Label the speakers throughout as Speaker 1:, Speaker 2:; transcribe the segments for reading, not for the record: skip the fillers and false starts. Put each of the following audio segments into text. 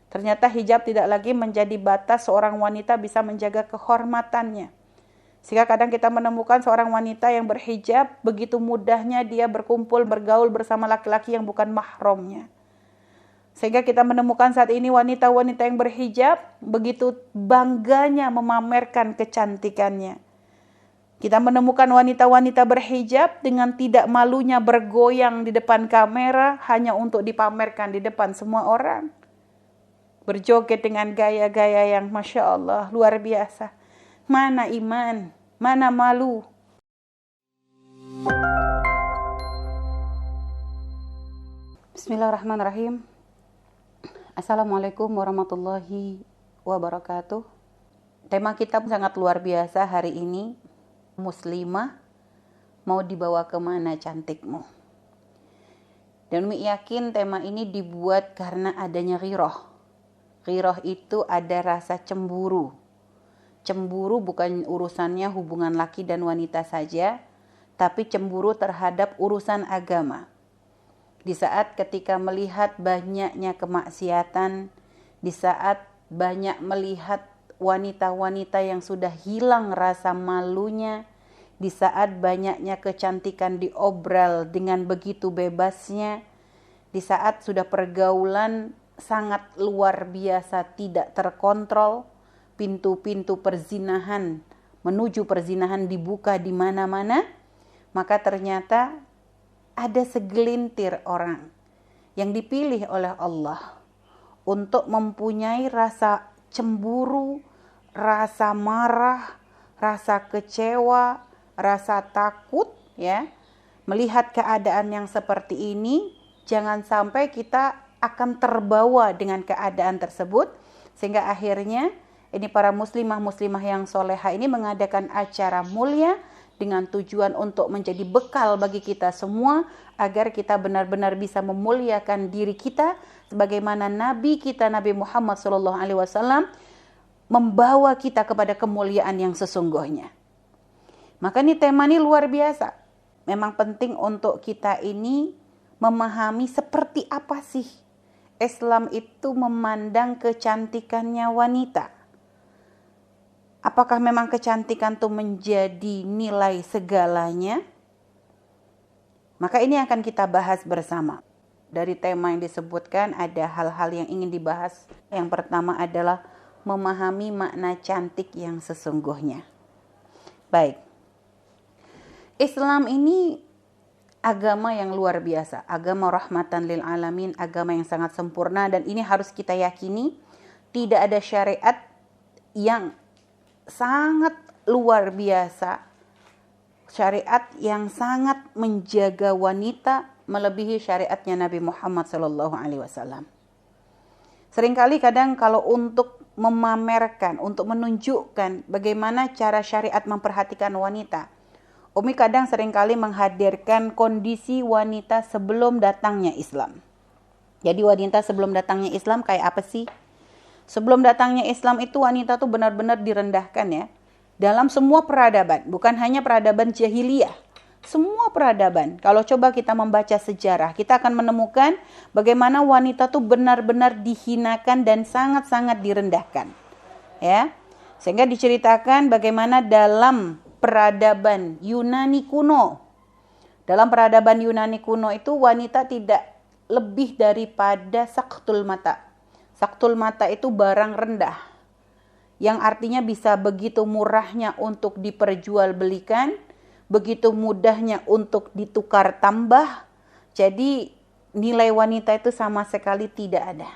Speaker 1: Ternyata hijab tidak lagi menjadi batas seorang wanita bisa menjaga kehormatannya. Sehingga kadang kita menemukan seorang wanita yang berhijab, begitu mudahnya dia berkumpul, bergaul bersama laki-laki yang bukan mahramnya. Sehingga kita menemukan saat ini wanita-wanita yang berhijab, begitu bangganya memamerkan kecantikannya. Kita menemukan wanita-wanita berhijab dengan tidak malunya bergoyang di depan kamera hanya untuk dipamerkan di depan semua orang. Berjoget dengan gaya-gaya yang Masya Allah luar biasa. Mana iman, mana malu. Bismillahirrahmanirrahim. Assalamualaikum warahmatullahi wabarakatuh. Tema kita sangat luar biasa hari ini. Muslimah, mau dibawa kemana cantikmu? Dan Umi yakin tema ini dibuat karena adanya ghirah. Ghirah itu ada rasa cemburu. Cemburu bukan urusannya hubungan laki dan wanita saja, tapi cemburu terhadap urusan agama. Di saat ketika melihat banyaknya kemaksiatan, di saat banyak melihat wanita-wanita yang sudah hilang rasa malunya, di saat banyaknya kecantikan diobral dengan begitu bebasnya, di saat sudah pergaulan sangat luar biasa tidak terkontrol, pintu-pintu perzinahan menuju perzinahan dibuka di mana-mana, maka ternyata ada segelintir orang yang dipilih oleh Allah untuk mempunyai rasa cemburu, rasa marah, rasa kecewa, rasa takut, ya. Melihat keadaan yang seperti ini, jangan sampai kita akan terbawa dengan keadaan tersebut, sehingga akhirnya ini para muslimah yang soleha ini mengadakan acara mulia dengan tujuan untuk menjadi bekal bagi kita semua agar kita benar-benar bisa memuliakan diri kita sebagaimana Nabi kita Nabi Muhammad SAW membawa kita kepada kemuliaan yang sesungguhnya. Maka ini tema ini luar biasa. Memang penting untuk kita ini memahami seperti apa sih Islam itu memandang kecantikannya wanita. Apakah memang kecantikan itu menjadi nilai segalanya? Maka ini akan kita bahas bersama. Dari tema yang disebutkan ada hal-hal yang ingin dibahas. Yang pertama adalah memahami makna cantik yang sesungguhnya. Baik. Islam ini agama yang luar biasa, agama rahmatan lil alamin, agama yang sangat sempurna, dan ini harus kita yakini tidak ada syariat yang sangat luar biasa, syariat yang sangat menjaga wanita melebihi syariatnya Nabi Muhammad SAW. Seringkali kadang kalau untuk memamerkan, untuk menunjukkan bagaimana cara syariat memperhatikan wanita, Umi kadang seringkali menghadirkan kondisi wanita sebelum datangnya Islam. Jadi wanita sebelum datangnya Islam kayak apa sih? Sebelum datangnya Islam itu wanita tuh benar-benar direndahkan ya. Dalam semua peradaban, bukan hanya peradaban jahiliyah. Semua peradaban. Kalau coba kita membaca sejarah, kita akan menemukan bagaimana wanita tuh benar-benar dihinakan dan sangat-sangat direndahkan. Ya. Sehingga diceritakan bagaimana dalam peradaban Yunani kuno. Dalam peradaban Yunani kuno itu wanita tidak lebih daripada saktul mata. Saktul mata itu barang rendah. Yang artinya bisa begitu murahnya untuk diperjualbelikan, begitu mudahnya untuk ditukar tambah. Jadi nilai wanita itu sama sekali tidak ada.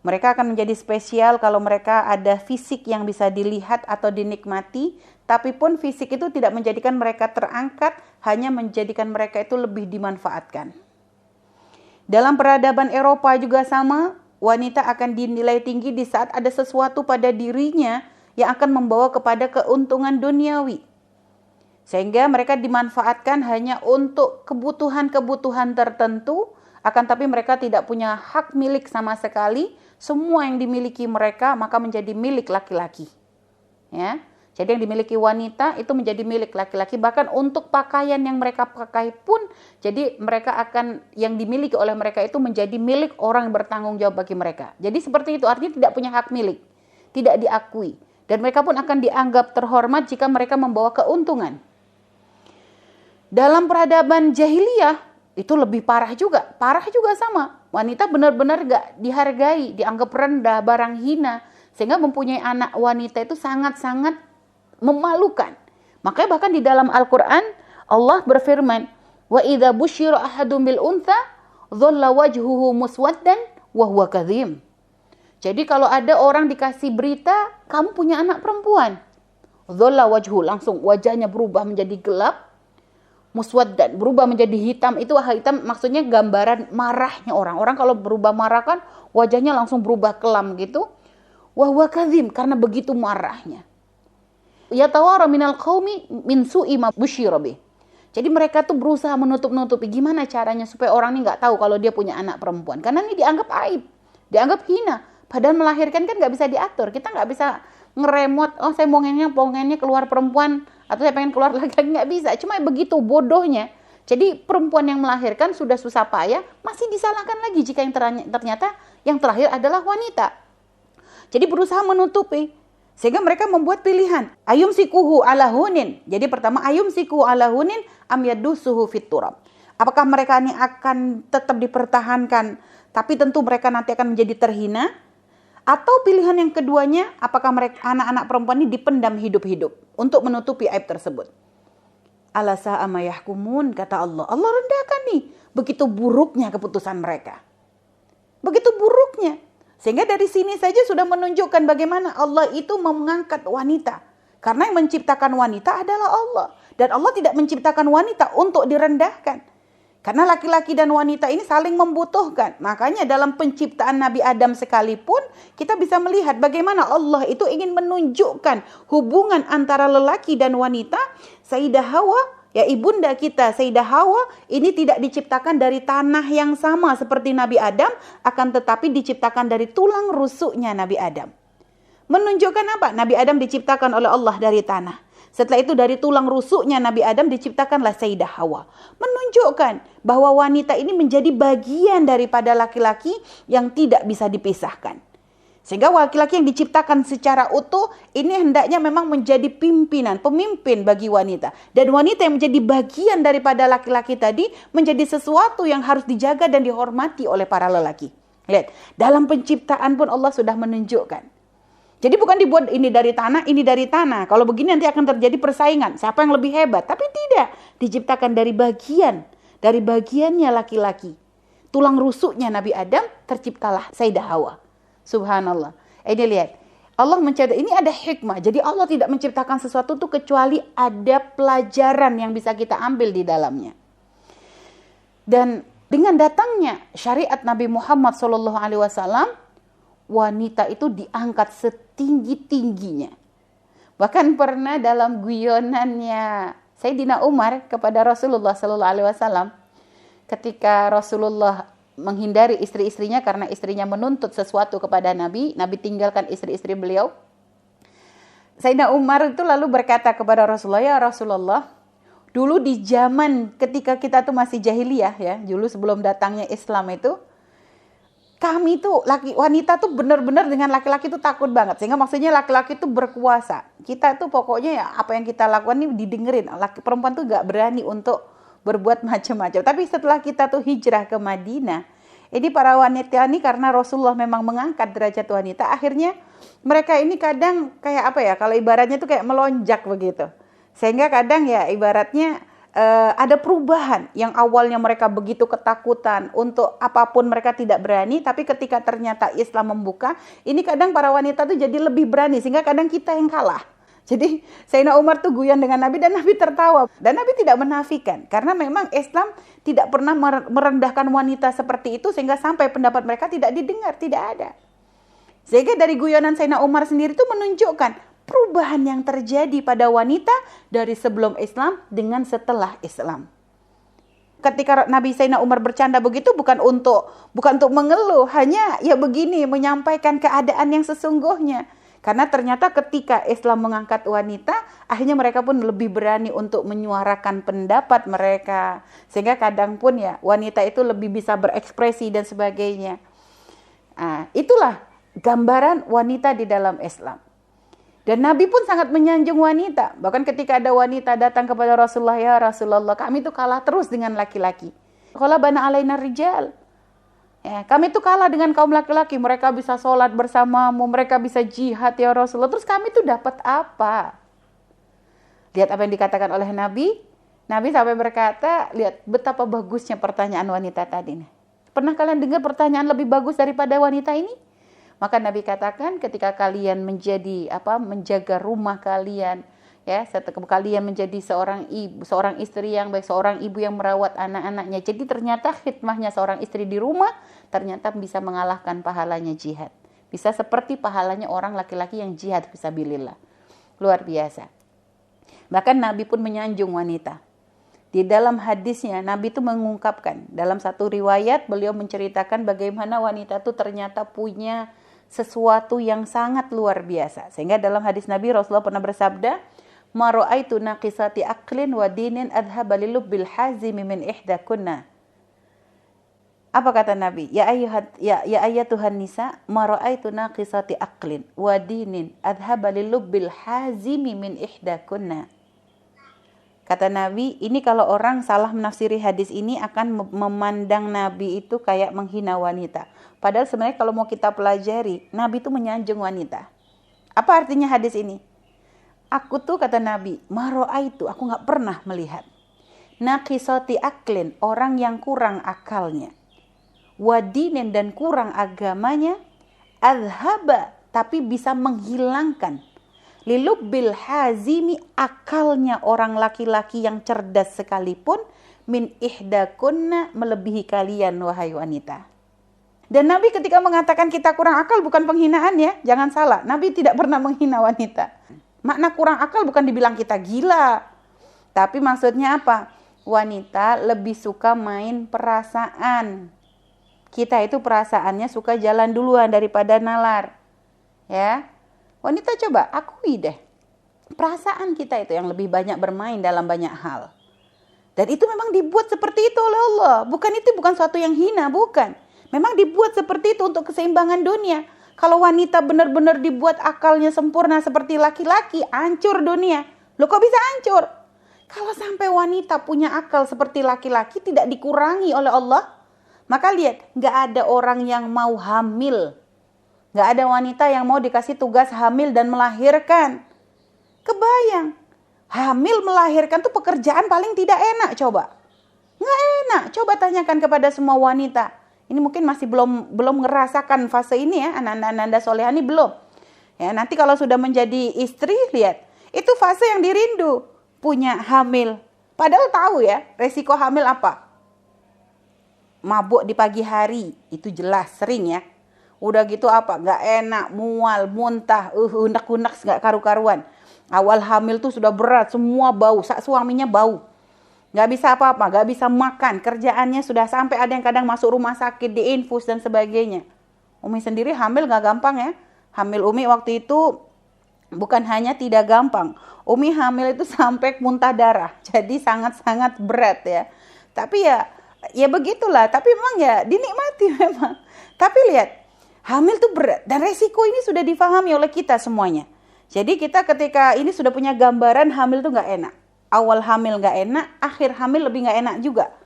Speaker 1: Mereka akan menjadi spesial kalau mereka ada fisik yang bisa dilihat atau dinikmati, tapi pun fisik itu tidak menjadikan mereka terangkat, hanya menjadikan mereka itu lebih dimanfaatkan. Dalam peradaban Eropa juga sama, wanita akan dinilai tinggi di saat ada sesuatu pada dirinya yang akan membawa kepada keuntungan duniawi. Sehingga mereka dimanfaatkan hanya untuk kebutuhan-kebutuhan tertentu, akan tapi mereka tidak punya hak milik sama sekali. Semua yang dimiliki mereka maka menjadi milik laki-laki. Ya. Jadi yang dimiliki wanita itu menjadi milik laki-laki. Bahkan untuk pakaian yang mereka pakai pun, jadi mereka akan, yang dimiliki oleh mereka itu menjadi milik orang yang bertanggung jawab bagi mereka. Jadi seperti itu, artinya tidak punya hak milik, tidak diakui. Dan mereka pun akan dianggap terhormat jika mereka membawa keuntungan. Dalam peradaban jahiliyah, itu lebih parah juga sama. Wanita benar-benar gak dihargai, dianggap rendah, barang hina. Sehingga mempunyai anak wanita itu sangat-sangat memalukan. Makanya bahkan di dalam Al-Quran Allah berfirman, wa idza busyira ahadum bil untha dhalla wajhuhu muswaddan wa huwa kadhim. Jadi kalau ada orang dikasih berita kamu punya anak perempuan, dhalla wajhu, langsung wajahnya berubah menjadi gelap, muswaddan, berubah menjadi hitam. Itu hitam maksudnya gambaran marahnya orang. Orang kalau berubah marah kan wajahnya langsung berubah kelam gitu. Wa huwa kadhim, karena begitu marahnya. Ya tawara minal qaumi min su'i ma busyira bih. Jadi mereka tuh berusaha menutup-nutupi gimana caranya supaya orang ini nggak tahu kalau dia punya anak perempuan. Karena ini dianggap aib, dianggap hina. Padahal melahirkan kan nggak bisa diatur. Kita nggak bisa ngeremot, oh saya pengennya keluar perempuan atau saya pengen keluar laki-laki, nggak bisa. Cuma begitu bodohnya. Jadi perempuan yang melahirkan sudah susah payah masih disalahkan lagi jika yang ternyata yang terakhir adalah wanita. Jadi berusaha menutupi. Sehingga mereka membuat pilihan. Ayum sikuhu ala hunin. Jadi pertama, ayum sikuhu ala hunin am yadusuhu fit turab. Apakah mereka ini akan tetap dipertahankan, tapi tentu mereka nanti akan menjadi terhina? Atau pilihan yang keduanya, apakah mereka anak-anak perempuan ini dipendam hidup-hidup untuk menutupi aib tersebut? Ala sa'a ma yahkumun, kata Allah. Allah rendahkan nih. Begitu buruknya keputusan mereka. Begitu buruknya. Sehingga dari sini saja sudah menunjukkan bagaimana Allah itu mengangkat wanita. Karena yang menciptakan wanita adalah Allah. Dan Allah tidak menciptakan wanita untuk direndahkan. Karena laki-laki dan wanita ini saling membutuhkan. Makanya dalam penciptaan Nabi Adam sekalipun, kita bisa melihat bagaimana Allah itu ingin menunjukkan hubungan antara lelaki dan wanita. Sayyidah Hawa, ya ibunda kita Sayyidah Hawa, ini tidak diciptakan dari tanah yang sama seperti Nabi Adam, akan tetapi diciptakan dari tulang rusuknya Nabi Adam. Menunjukkan apa? Nabi Adam diciptakan oleh Allah dari tanah. Setelah itu dari tulang rusuknya Nabi Adam diciptakanlah Sayyidah Hawa. Menunjukkan bahwa wanita ini menjadi bagian daripada laki-laki yang tidak bisa dipisahkan. Sehingga laki-laki yang diciptakan secara utuh ini hendaknya memang menjadi pemimpin bagi wanita. Dan wanita yang menjadi bagian daripada laki-laki tadi menjadi sesuatu yang harus dijaga dan dihormati oleh para lelaki. Lihat, dalam penciptaan pun Allah sudah menunjukkan. Jadi bukan dibuat ini dari tanah, ini dari tanah. Kalau begini nanti akan terjadi persaingan. Siapa yang lebih hebat? Tapi tidak. Diciptakan dari bagiannya laki-laki. Tulang rusuknya Nabi Adam terciptalah Sayyidah Hawa. Subhanallah. Ini lihat. Allah menciptakan, ini ada hikmah. Jadi Allah tidak menciptakan sesuatu itu kecuali ada pelajaran yang bisa kita ambil di dalamnya. Dan dengan datangnya syariat Nabi Muhammad SAW, wanita itu diangkat setinggi-tingginya. Bahkan pernah dalam guyonannya Sayyidina Umar kepada Rasulullah SAW, ketika Rasulullah menghindari istri-istrinya karena istrinya menuntut sesuatu kepada Nabi tinggalkan istri-istri beliau. Sayyidina Umar itu lalu berkata kepada Rasulullah, ya Rasulullah, dulu di zaman ketika kita tuh masih jahiliyah ya, dulu sebelum datangnya Islam itu, kami tuh wanita tuh benar-benar dengan laki-laki tuh takut banget. Sehingga maksudnya laki-laki tuh berkuasa. Kita tuh pokoknya ya apa yang kita lakukan ini didengerin. Perempuan tuh gak berani untuk berbuat macam-macam. Tapi setelah kita tuh hijrah ke Madinah, ini para wanita ini karena Rasulullah memang mengangkat derajat wanita, akhirnya mereka ini kadang kayak apa ya, kalau ibaratnya tuh kayak melonjak begitu. Sehingga kadang ya ibaratnya ada perubahan yang awalnya mereka begitu ketakutan untuk apapun mereka tidak berani, tapi ketika ternyata Islam membuka, ini kadang para wanita tuh jadi lebih berani sehingga kadang kita yang kalah. Jadi Sayyidina Umar tuh guyon dengan Nabi dan Nabi tertawa dan Nabi tidak menafikan karena memang Islam tidak pernah merendahkan wanita seperti itu sehingga sampai pendapat mereka tidak didengar, tidak ada. Sehingga dari guyonan Sayyidina Umar sendiri itu menunjukkan perubahan yang terjadi pada wanita dari sebelum Islam dengan setelah Islam. Ketika Nabi Sayyidina Umar bercanda begitu bukan untuk mengeluh, hanya ya begini menyampaikan keadaan yang sesungguhnya. Karena ternyata ketika Islam mengangkat wanita, akhirnya mereka pun lebih berani untuk menyuarakan pendapat mereka. Sehingga kadang pun ya wanita itu lebih bisa berekspresi dan sebagainya. Itulah gambaran wanita di dalam Islam. Dan Nabi pun sangat menyanjung wanita. Bahkan ketika ada wanita datang kepada Rasulullah, ya Rasulullah, kami itu kalah terus dengan laki-laki. Qala bana alaina rijal. Ya, kami itu kalah dengan kaum laki-laki. Mereka bisa sholat bersamamu, mereka bisa jihad ya Rasulullah. Terus kami itu dapat apa? Lihat apa yang dikatakan oleh Nabi. Nabi sampai berkata, lihat betapa bagusnya pertanyaan wanita tadi. Pernah kalian dengar pertanyaan lebih bagus daripada wanita ini? Maka Nabi katakan ketika kalian menjaga rumah kalian, ya, setelah kalian menjadi seorang istri yang baik, seorang ibu yang merawat anak-anaknya. Jadi ternyata khidmahnya seorang istri di rumah ternyata bisa mengalahkan pahalanya jihad. Bisa seperti pahalanya orang laki-laki yang jihad fisabilillah. Luar biasa. Bahkan Nabi pun menyanjung wanita. Di dalam hadisnya Nabi itu mengungkapkan, dalam satu riwayat beliau menceritakan bagaimana wanita itu ternyata punya sesuatu yang sangat luar biasa. Sehingga dalam hadis Nabi Rasulullah pernah bersabda, "Ma ra'aitu naqisati aqlin wa dinin adhaba lilubbil hazimi min ihdakunna." Apa kata Nabi? Ya ayyatuhan nisa, ma ra'aitu naqisati aqlin wa dinin adhaba lilubbil hazimi min ihdakunna. Kata Nabi, ini kalau orang salah menafsiri hadis ini akan memandang Nabi itu kayak menghina wanita. Padahal sebenarnya kalau mau kita pelajari, Nabi itu menyanjung wanita. Apa artinya hadis ini? Aku tuh kata Nabi, maro'aitu, aku gak pernah melihat. Naqisati aklin, orang yang kurang akalnya. Wadinin dan kurang agamanya. Adhaba, tapi bisa menghilangkan. Lilubbil hazimi, akalnya orang laki-laki yang cerdas sekalipun. Min ihdakunna, melebihi kalian wahai wanita. Dan Nabi ketika mengatakan kita kurang akal bukan penghinaan ya. Jangan salah, Nabi tidak pernah menghina wanita. Makna kurang akal bukan dibilang kita gila. Tapi maksudnya apa? Wanita lebih suka main perasaan. Kita itu perasaannya suka jalan duluan daripada nalar. Ya. Wanita coba akui deh. Perasaan kita itu yang lebih banyak bermain dalam banyak hal. Dan itu memang dibuat seperti itu oleh Allah. Itu bukan suatu yang hina, bukan. Memang dibuat seperti itu untuk keseimbangan dunia. Kalau wanita benar-benar dibuat akalnya sempurna seperti laki-laki, hancur dunia. Loh kok bisa hancur? Kalau sampai wanita punya akal seperti laki-laki tidak dikurangi oleh Allah, maka lihat, gak ada orang yang mau hamil. Gak ada wanita yang mau dikasih tugas hamil dan melahirkan. Kebayang, hamil melahirkan tuh pekerjaan paling tidak enak coba. Gak enak, coba tanyakan kepada semua wanita. Ini mungkin masih belum ngerasakan fase ini ya, anak-anak solehani belum. Ya, nanti kalau sudah menjadi istri, lihat, itu fase yang dirindu, punya hamil. Padahal tahu ya, resiko hamil apa? Mabuk di pagi hari, itu jelas, sering ya. Udah gitu apa? Gak enak, mual, muntah, unek-unek gak karu-karuan. Awal hamil tuh sudah berat, semua bau, suaminya bau. Gak bisa apa-apa, gak bisa makan, kerjaannya sudah sampai ada yang kadang masuk rumah sakit, diinfus dan sebagainya. Umi sendiri hamil gak gampang ya. Hamil Umi waktu itu bukan hanya tidak gampang, Umi hamil itu sampai muntah darah. Jadi sangat-sangat berat ya. Tapi ya begitulah, tapi memang ya dinikmati memang. Tapi lihat, hamil itu berat dan resiko ini sudah difahami oleh kita semuanya. Jadi kita ketika ini sudah punya gambaran hamil itu gak enak. Awal hamil gak enak, akhir hamil lebih gak enak juga.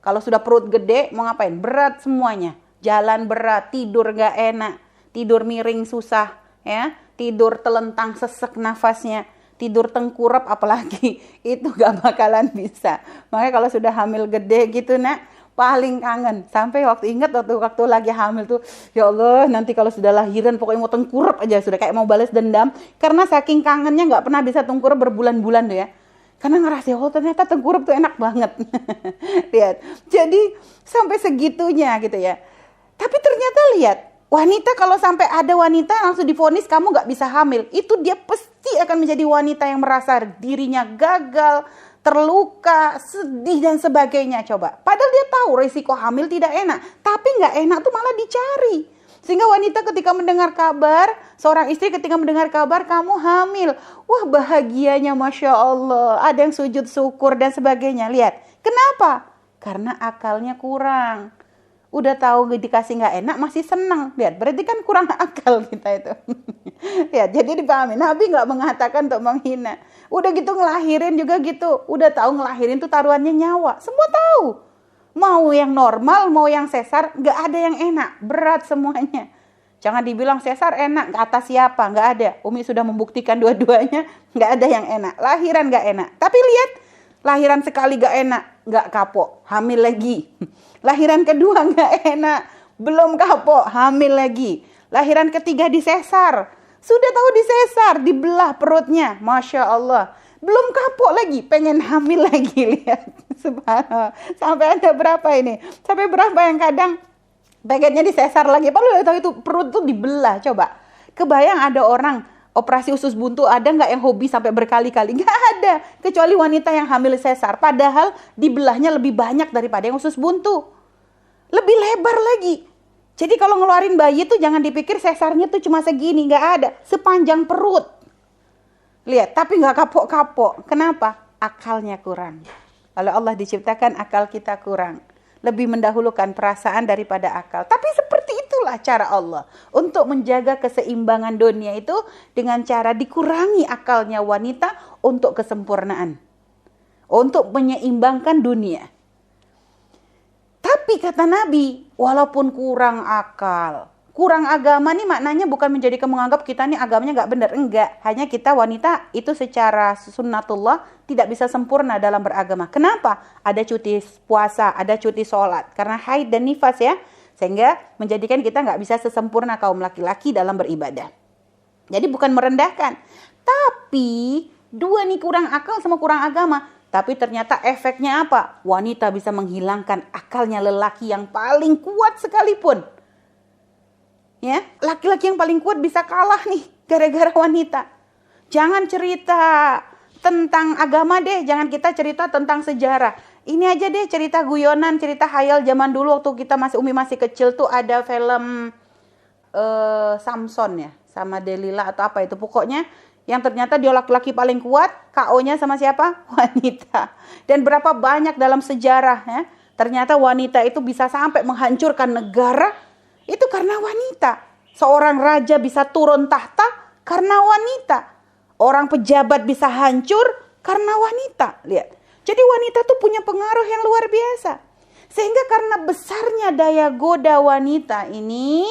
Speaker 1: Kalau sudah perut gede, mau ngapain? Berat semuanya. Jalan berat, tidur gak enak, tidur miring susah, ya, tidur telentang sesek nafasnya, tidur tengkurap apalagi, itu gak bakalan bisa. Makanya kalau sudah hamil gede gitu nak, paling kangen. Sampai ingat waktu lagi hamil tuh, ya Allah nanti kalau sudah lahiran pokoknya mau tengkurap aja, sudah kayak mau balas dendam. Karena saking kangennya gak pernah bisa tengkurap berbulan-bulan tuh ya. Karena ngerasa, oh ternyata tengkurap tuh enak banget. Lihat, jadi sampai segitunya gitu ya. Tapi ternyata lihat, wanita kalau sampai ada wanita langsung divonis kamu gak bisa hamil. Itu dia pasti akan menjadi wanita yang merasa dirinya gagal, terluka, sedih dan sebagainya. Coba, padahal dia tahu risiko hamil tidak enak. Tapi gak enak tuh malah dicari. Sehingga wanita ketika mendengar kabar, seorang istri ketika mendengar kabar kamu hamil, wah bahagianya Masya Allah, ada yang sujud syukur dan sebagainya. Lihat, kenapa? Karena akalnya kurang. Udah tahu dikasih nggak enak masih senang. Lihat, berarti kan kurang akal kita itu. Ya, jadi dipahami. Nabi nggak mengatakan untuk menghina. Udah gitu ngelahirin juga gitu. Udah tahu ngelahirin tuh taruhannya nyawa. Semua tahu. Mau yang normal, mau yang sesar, nggak ada yang enak. Berat semuanya. Jangan dibilang sesar enak, kata siapa? Nggak ada. Umi sudah membuktikan dua-duanya, nggak ada yang enak. Lahiran nggak enak. Tapi lihat, lahiran sekali nggak enak, nggak kapok, hamil lagi. Lahiran kedua nggak enak, belum kapok, hamil lagi. Lahiran ketiga disesar. Sudah tahu disesar, dibelah perutnya. Masya Allah. Belum kapok lagi, pengen hamil lagi. Lihat, subhanallah. Sampai ada berapa ini? Sampai berapa yang kadang pengennya disesar lagi. Padahal udah tahu itu perut tuh dibelah. Coba, kebayang ada orang operasi usus buntu, ada nggak yang hobi sampai berkali-kali? Nggak ada. Kecuali wanita yang hamil sesar. Padahal dibelahnya lebih banyak daripada yang usus buntu. Lebih lebar lagi. Jadi kalau ngeluarin bayi tuh jangan dipikir sesarnya tuh cuma segini. Nggak ada. Sepanjang perut. Lihat, tapi nggak kapok-kapok. Kenapa? Akalnya kurang. Kalau Allah diciptakan akal kita kurang. Lebih mendahulukan perasaan daripada akal. Tapi seperti itulah cara Allah. Untuk menjaga keseimbangan dunia itu dengan cara dikurangi akalnya wanita untuk kesempurnaan. Untuk menyeimbangkan dunia. Tapi kata Nabi, walaupun kurang akal, kurang agama nih maknanya bukan menjadikan menganggap kita nih agamanya nggak benar. Enggak, hanya kita wanita itu secara sunnatullah tidak bisa sempurna dalam beragama. Kenapa? Ada cuti puasa, ada cuti sholat. Karena haid dan nifas ya. Sehingga menjadikan kita nggak bisa sesempurna kaum laki-laki dalam beribadah. Jadi bukan merendahkan. Tapi dua nih kurang akal sama kurang agama. Tapi ternyata efeknya apa? Wanita bisa menghilangkan akalnya lelaki yang paling kuat sekalipun. Ya, laki-laki yang paling kuat bisa kalah nih gara-gara wanita. Jangan cerita tentang agama deh, jangan kita cerita tentang sejarah. Ini aja deh cerita guyonan, cerita khayal zaman dulu waktu kita Umi masih kecil tuh ada film Samson ya, sama Delila atau apa itu. Pokoknya yang ternyata dia laki-laki paling kuat, KO-nya sama siapa? Wanita. Dan berapa banyak dalam sejarah ya, ternyata wanita itu bisa sampai menghancurkan negara, itu karena wanita. Seorang raja bisa turun tahta karena wanita. Orang pejabat bisa hancur karena wanita. Lihat. Jadi wanita tuh punya pengaruh yang luar biasa. Sehingga karena besarnya daya goda wanita ini,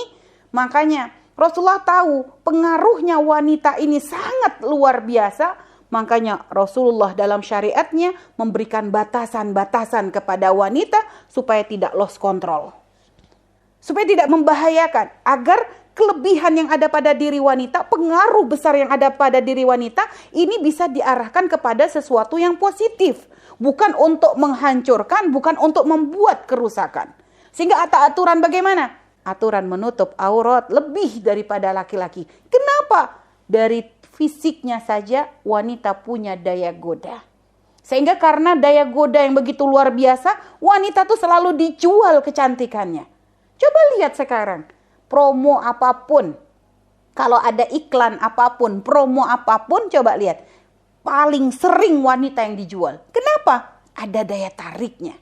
Speaker 1: makanya Rasulullah tahu pengaruhnya wanita ini sangat luar biasa. Makanya Rasulullah dalam syariatnya memberikan batasan-batasan kepada wanita supaya tidak lost control. Supaya tidak membahayakan. Agar kelebihan yang ada pada diri wanita, pengaruh besar yang ada pada diri wanita, ini bisa diarahkan kepada sesuatu yang positif. Bukan untuk menghancurkan, bukan untuk membuat kerusakan. Sehingga aturan bagaimana? Aturan menutup aurat lebih daripada laki-laki. Kenapa? Dari fisiknya saja wanita punya daya goda. Sehingga karena daya goda yang begitu luar biasa, wanita tuh selalu dijual kecantikannya. Coba lihat sekarang, promo apapun, kalau ada iklan apapun, promo apapun, coba lihat. Paling sering wanita yang dijual. Kenapa? Ada daya tariknya.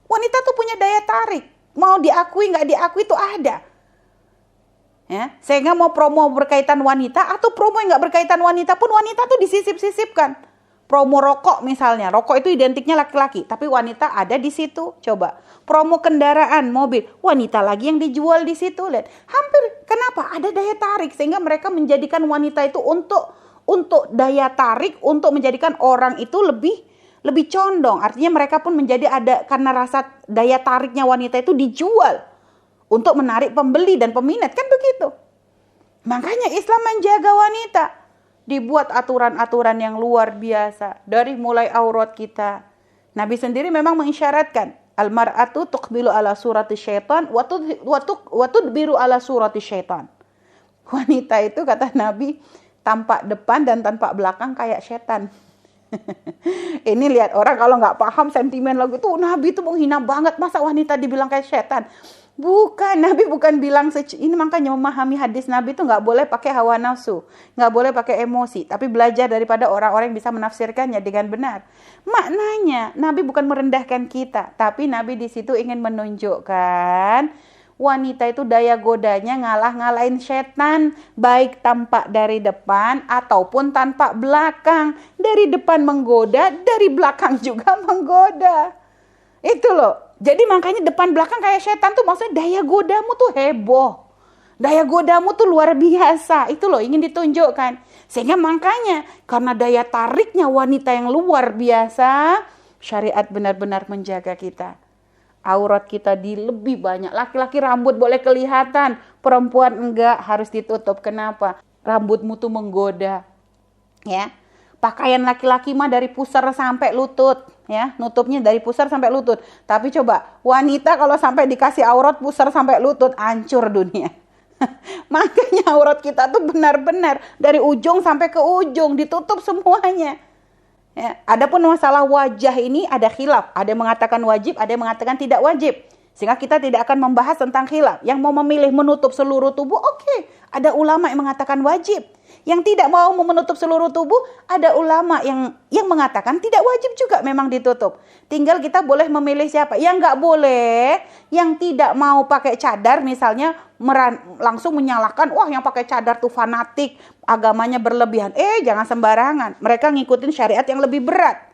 Speaker 1: Wanita tuh punya daya tarik. Mau diakui nggak diakui itu ada. Ya, sehingga mau promo berkaitan wanita atau promo yang nggak berkaitan wanita pun wanita tuh disisip-sisipkan. Promo rokok misalnya, rokok itu identiknya laki-laki, tapi wanita ada di situ. Coba promo kendaraan, mobil, wanita lagi yang dijual di situ. Lihat, hampir kenapa? Ada daya tarik sehingga mereka menjadikan wanita itu untuk daya tarik, untuk menjadikan orang itu lebih condong. Artinya mereka pun menjadi ada karena rasa daya tariknya wanita itu dijual untuk menarik pembeli dan peminat, kan begitu. Makanya Islam menjaga wanita. Dibuat aturan-aturan yang luar biasa dari mulai aurat kita. Nabi sendiri memang mengisyaratkan al-mar'atu tuqbilu ala surati syaitan wa tudbiru ala surati syaitan. Wanita itu kata Nabi tampak depan dan tampak belakang kayak setan. Ini lihat orang kalau nggak paham sentimen lagu itu, Nabi itu menghina banget, masa wanita dibilang kayak setan. Bukan, Nabi bukan bilang ini, makanya memahami hadis Nabi itu nggak boleh pakai hawa nafsu, nggak boleh pakai emosi, tapi belajar daripada orang-orang yang bisa menafsirkannya dengan benar. Maknanya Nabi bukan merendahkan kita, tapi Nabi di situ ingin menunjukkan wanita itu daya godanya ngalahin setan, baik tampak dari depan ataupun tanpa belakang. Dari depan menggoda, dari belakang juga menggoda. Itu loh. Jadi makanya depan belakang kayak setan tuh maksudnya daya godamu tuh heboh. Daya godamu tuh luar biasa. Itu loh ingin ditunjukkan. Sehingga makanya karena daya tariknya wanita yang luar biasa, syariat benar-benar menjaga kita. Aurat kita lebih banyak. Laki-laki rambut boleh kelihatan, perempuan enggak, harus ditutup. Kenapa? Rambutmu tuh menggoda. Ya. Pakaian laki-laki mah dari pusar sampai lutut, ya, nutupnya dari pusar sampai lutut. Tapi coba wanita kalau sampai dikasih aurat pusar sampai lutut, hancur dunia. Makanya aurat kita tuh benar-benar dari ujung sampai ke ujung ditutup semuanya. Ya, adapun masalah wajah ini ada khilaf, ada yang mengatakan wajib, ada yang mengatakan tidak wajib. Sehingga kita tidak akan membahas tentang khilaf. Yang mau memilih menutup seluruh tubuh, oke. Ada ulama yang mengatakan wajib. Yang tidak mau menutup seluruh tubuh, ada ulama yang mengatakan tidak wajib juga memang ditutup. Tinggal kita boleh memilih siapa. Yang nggak boleh, yang tidak mau pakai cadar misalnya langsung menyalahkan, wah yang pakai cadar tuh fanatik, agamanya berlebihan. Jangan sembarangan. Mereka ngikutin syariat yang lebih berat.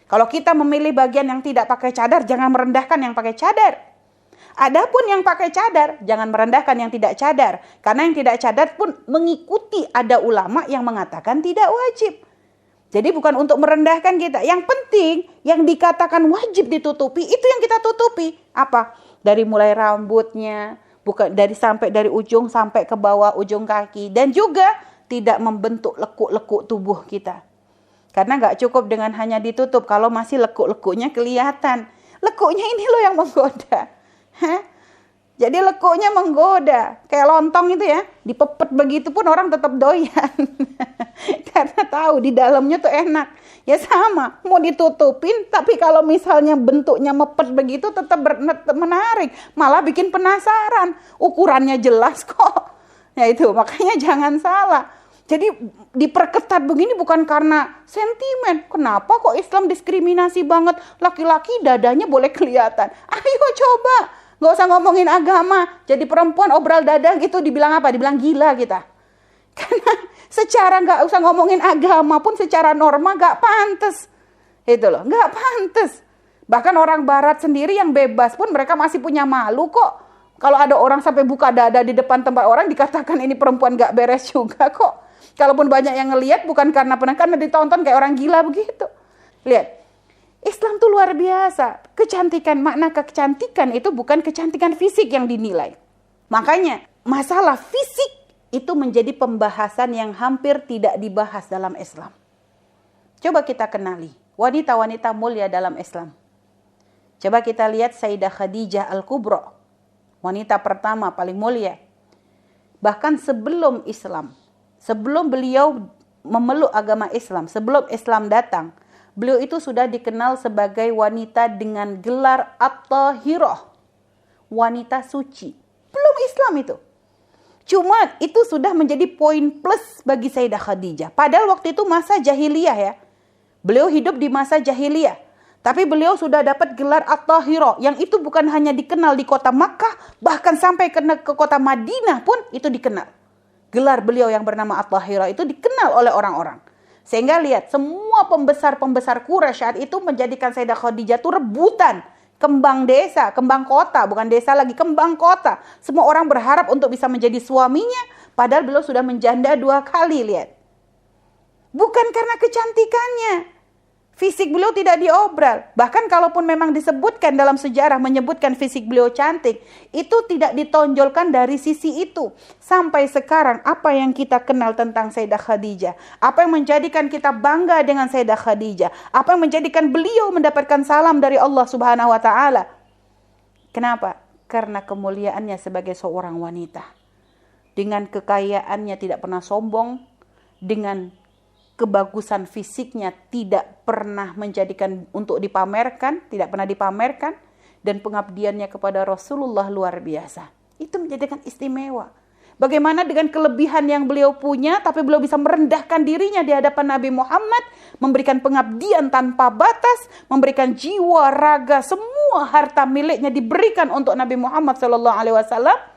Speaker 1: Kalau kita memilih bagian yang tidak pakai cadar, jangan merendahkan yang pakai cadar. Adapun yang pakai cadar, jangan merendahkan yang tidak cadar. Karena yang tidak cadar pun mengikuti ada ulama yang mengatakan tidak wajib. Jadi bukan untuk merendahkan kita. Yang penting, yang dikatakan wajib ditutupi, itu yang kita tutupi. Apa? Dari mulai rambutnya, bukan dari ujung sampai ke bawah ujung kaki. Dan juga tidak membentuk lekuk-lekuk tubuh kita. Karena nggak cukup dengan hanya ditutup, kalau masih lekuk-lekuknya kelihatan. Lekuknya ini loh yang menggoda. Jadi lekuknya menggoda, kayak lontong itu ya, dipepet begitu pun orang tetap doyan. Karena tahu di dalamnya tuh enak. Ya sama, mau ditutupin, tapi kalau misalnya bentuknya mepet begitu tetap menarik, malah bikin penasaran. Ukurannya jelas kok. Ya itu, makanya jangan salah. Jadi diperketat begini bukan karena sentimen. Kenapa kok Islam diskriminasi banget? Laki-laki dadanya boleh kelihatan. Ayo coba. Gak usah ngomongin agama. Jadi perempuan obral dada gitu dibilang apa? Dibilang gila kita. Karena secara gak usah ngomongin agama pun secara norma gak pantas. Itu loh, gak pantas. Bahkan orang barat sendiri yang bebas pun mereka masih punya malu kok. Kalau ada orang sampai buka dada di depan tempat orang dikatakan ini perempuan gak beres juga kok. Kalaupun banyak yang ngelihat bukan karena ditonton kayak orang gila begitu. Lihat. Islam tuh luar biasa. Kecantikan, makna kecantikan itu bukan kecantikan fisik yang dinilai. Makanya masalah fisik itu menjadi pembahasan yang hampir tidak dibahas dalam Islam. Coba kita kenali wanita-wanita mulia dalam Islam. Coba kita lihat Sayyidah Khadijah Al-Kubra. Wanita pertama paling mulia. Bahkan sebelum Islam, sebelum beliau memeluk agama Islam, sebelum Islam datang, beliau itu sudah dikenal sebagai wanita dengan gelar At-Tahirah. Wanita suci. Belum Islam itu. Cuma itu sudah menjadi poin plus bagi Sayyidah Khadijah. Padahal waktu itu masa jahiliyah ya. Beliau hidup di masa jahiliyah. Tapi beliau sudah dapat gelar At-Tahirah. Yang itu bukan hanya dikenal di kota Makkah. Bahkan sampai ke kota Madinah pun itu dikenal. Gelar beliau yang bernama At-Tahirah itu dikenal oleh orang-orang. Sehingga lihat, semua pembesar-pembesar Quraisy saat itu menjadikan Sayyidah Khadijah itu rebutan. Kembang desa, kembang kota, bukan desa lagi, kembang kota. Semua orang berharap untuk bisa menjadi suaminya, padahal beliau sudah menjanda 2 kali, lihat. Bukan karena kecantikannya. Fisik beliau tidak diobral. Bahkan kalaupun memang disebutkan dalam sejarah menyebutkan fisik beliau cantik, itu tidak ditonjolkan dari sisi itu. Sampai sekarang apa yang kita kenal tentang Sayyidah Khadijah? Apa yang menjadikan kita bangga dengan Sayyidah Khadijah? Apa yang menjadikan beliau mendapatkan salam dari Allah Subhanahu wa taala? Kenapa? Karena kemuliaannya sebagai seorang wanita. Dengan kekayaannya tidak pernah sombong, dengan kebagusan fisiknya tidak pernah menjadikan untuk dipamerkan, tidak pernah dipamerkan. dan pengabdiannya kepada Rasulullah luar biasa. Itu menjadikan istimewa. Bagaimana dengan kelebihan yang beliau punya, tapi beliau bisa merendahkan dirinya di hadapan Nabi Muhammad, memberikan pengabdian tanpa batas, memberikan jiwa, raga, semua harta miliknya diberikan untuk Nabi Muhammad SAW.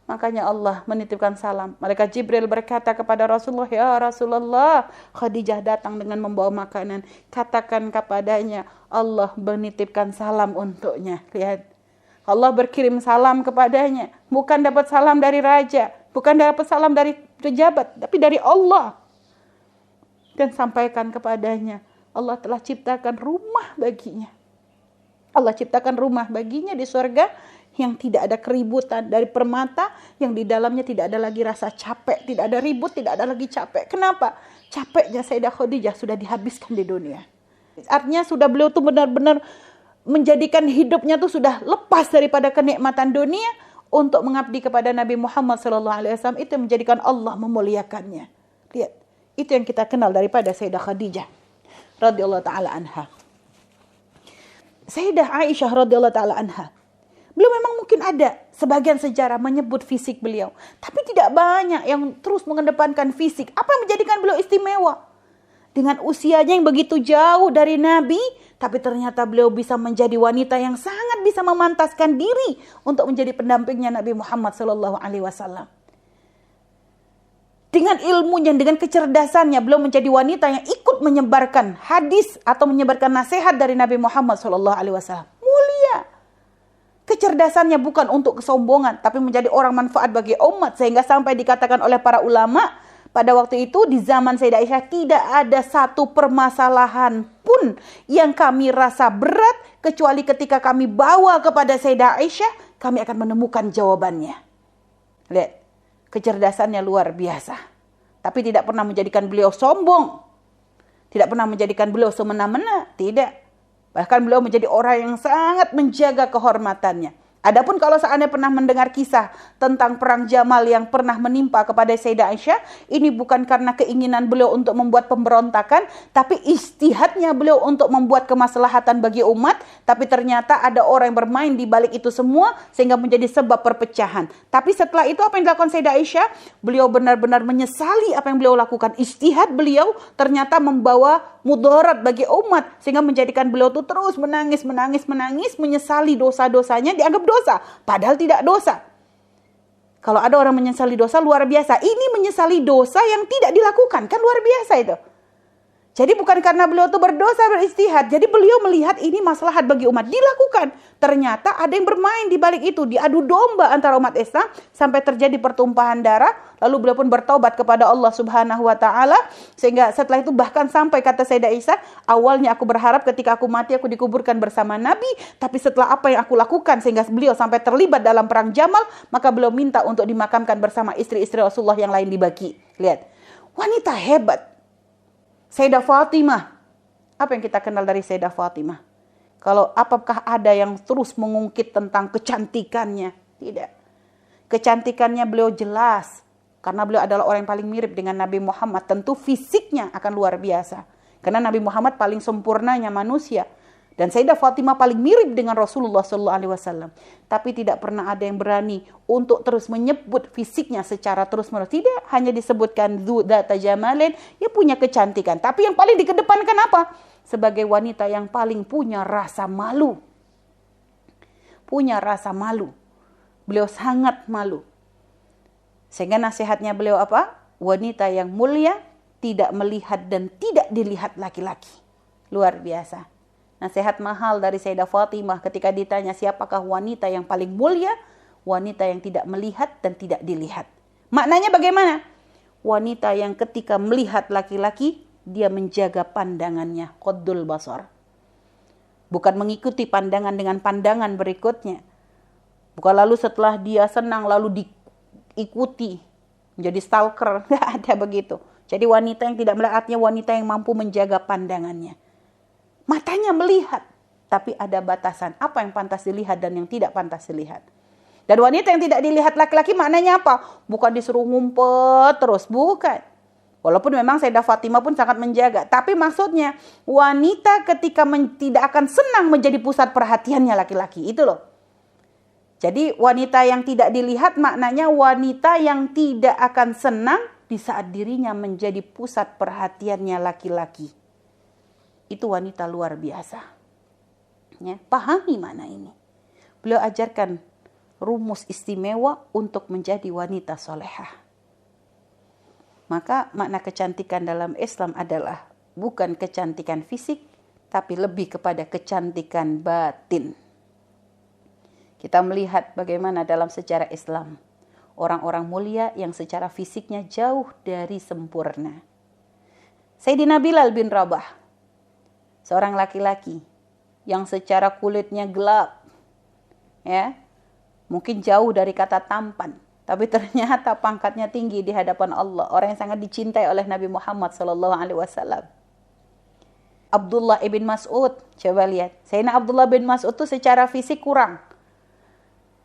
Speaker 1: Makanya Allah menitipkan salam. Malaikat Jibril berkata kepada Rasulullah, "Ya Rasulullah, Khadijah datang dengan membawa makanan. Katakan kepadanya, Allah menitipkan salam untuknya." Lihat. Allah berkirim salam kepadanya. Bukan dapat salam dari raja. Bukan dapat salam dari pejabat. Tapi dari Allah. Dan sampaikan kepadanya. Allah telah ciptakan rumah baginya. Allah ciptakan rumah baginya di surga. Yang tidak ada keributan. Dari permata. Yang di dalamnya tidak ada lagi rasa capek. Tidak ada ribut. Tidak ada lagi capek. Kenapa? Capeknya Sayyidah Khadijah sudah dihabiskan di dunia. Artinya sudah beliau tuh benar-benar menjadikan hidupnya tuh sudah lepas daripada kenikmatan dunia untuk mengabdi kepada Nabi Muhammad SAW. Itu yang menjadikan Allah memuliakannya. Lihat, itu yang kita kenal daripada Sayyidah Khadijah radhiyallahu taala anha. Sayyidah Aisyah radhiyallahu taala anha, beliau memang mungkin ada sebagian sejarah menyebut fisik beliau, tapi tidak banyak yang terus mengedepankan fisik. Apa yang menjadikan beliau istimewa? Dengan usianya yang begitu jauh dari Nabi, tapi ternyata beliau bisa menjadi wanita yang sangat bisa memantaskan diri untuk menjadi pendampingnya Nabi Muhammad SAW. Dengan ilmunya, dengan kecerdasannya, beliau menjadi wanita yang ikut menyebarkan hadis atau menyebarkan nasihat dari Nabi Muhammad SAW. Mulia. Kecerdasannya bukan untuk kesombongan, tapi menjadi orang manfaat bagi umat. Sehingga sampai dikatakan oleh para ulama, pada waktu itu di zaman Sayyidah Aisyah tidak ada satu permasalahan pun yang kami rasa berat kecuali ketika kami bawa kepada Sayyidah Aisyah, kami akan menemukan jawabannya. Lihat, kecerdasannya luar biasa. Tapi tidak pernah menjadikan beliau sombong. Tidak pernah menjadikan beliau semena-mena, tidak. Bahkan beliau menjadi orang yang sangat menjaga kehormatannya. Adapun kalau seandainya pernah mendengar kisah tentang perang Jamal yang pernah menimpa kepada Sayyidah Aisyah, ini bukan karena keinginan beliau untuk membuat pemberontakan, tapi ijtihadnya beliau untuk membuat kemaslahatan bagi umat, tapi ternyata ada orang yang bermain di balik itu semua sehingga menjadi sebab perpecahan. Tapi setelah itu apa yang dilakukan Sayyidah Aisyah? Beliau benar-benar menyesali apa yang beliau lakukan. Ijtihad beliau ternyata membawa mudarat bagi umat sehingga menjadikan beliau tuh terus menangis, menyesali dosa-dosanya, dianggap dosa, padahal tidak dosa. Kalau ada orang menyesali dosa luar biasa, ini menyesali dosa yang tidak dilakukan, kan luar biasa itu. Jadi bukan karena beliau itu berdosa beristihad, jadi beliau melihat ini maslahat bagi umat, dilakukan. Ternyata ada yang bermain di balik itu, diadu domba antara umat Islam sampai terjadi pertumpahan darah. Lalu beliau pun bertaubat kepada Allah Subhanahu wa taala, sehingga setelah itu bahkan sampai kata Sayyidah Aisyah, awalnya aku berharap ketika aku mati aku dikuburkan bersama Nabi, tapi setelah apa yang aku lakukan sehingga beliau sampai terlibat dalam perang Jamal, maka beliau minta untuk dimakamkan bersama istri-istri Rasulullah yang lain di Baqi. Lihat, wanita hebat. Sayyidah Fatimah. Apa yang kita kenal dari Sayyidah Fatimah? Kalau apakah ada yang terus mengungkit tentang kecantikannya? Tidak. Kecantikannya beliau jelas. Karena beliau adalah orang yang paling mirip dengan Nabi Muhammad. Tentu fisiknya akan luar biasa. Karena Nabi Muhammad paling sempurnanya manusia. Dan Sayyidah Fatimah paling mirip dengan Rasulullah SAW. Tapi tidak pernah ada yang berani untuk terus menyebut fisiknya secara terus-menerus. Tidak, hanya disebutkan dzata jamalin, ya punya kecantikan. Tapi yang paling dikedepankan apa? Sebagai wanita yang paling punya rasa malu. Punya rasa malu. Beliau sangat malu. Sehingga nasihatnya beliau apa? Wanita yang mulia, tidak melihat dan tidak dilihat laki-laki. Luar biasa. Nasihat mahal dari Sayyidah Fatimah ketika ditanya siapakah wanita yang paling mulia? Wanita yang tidak melihat dan tidak dilihat. Maknanya bagaimana? Wanita yang ketika melihat laki-laki, dia menjaga pandangannya. Qaddul basar. Bukan mengikuti pandangan dengan pandangan berikutnya. Bukan lalu setelah dia senang lalu diikuti. Menjadi stalker. Tidak ada begitu. Jadi wanita yang tidak melihat, artinya wanita yang mampu menjaga pandangannya. Matanya melihat, tapi ada batasan. Apa yang pantas dilihat dan yang tidak pantas dilihat. Dan wanita yang tidak dilihat laki-laki maknanya apa? Bukan disuruh ngumpet terus, bukan. Walaupun memang Sayyidah Fatimah pun sangat menjaga. Tapi maksudnya wanita ketika tidak akan senang menjadi pusat perhatiannya laki-laki. Itu loh. Jadi wanita yang tidak dilihat maknanya wanita yang tidak akan senang di saat dirinya menjadi pusat perhatiannya laki-laki. Itu wanita luar biasa. Ya, pahami makna ini. Beliau ajarkan rumus istimewa untuk menjadi wanita solehah. Maka makna kecantikan dalam Islam adalah bukan kecantikan fisik, tapi lebih kepada kecantikan batin. Kita melihat bagaimana dalam sejarah Islam, orang-orang mulia yang secara fisiknya jauh dari sempurna. Sayyidina Bilal bin Rabah, seorang laki-laki yang secara kulitnya gelap, ya, mungkin jauh dari kata tampan. Tapi ternyata pangkatnya tinggi di hadapan Allah. Orang yang sangat dicintai oleh Nabi Muhammad SAW. Abdullah ibn Mas'ud. Coba lihat. Sayyidina Abdullah bin Mas'ud itu secara fisik kurang.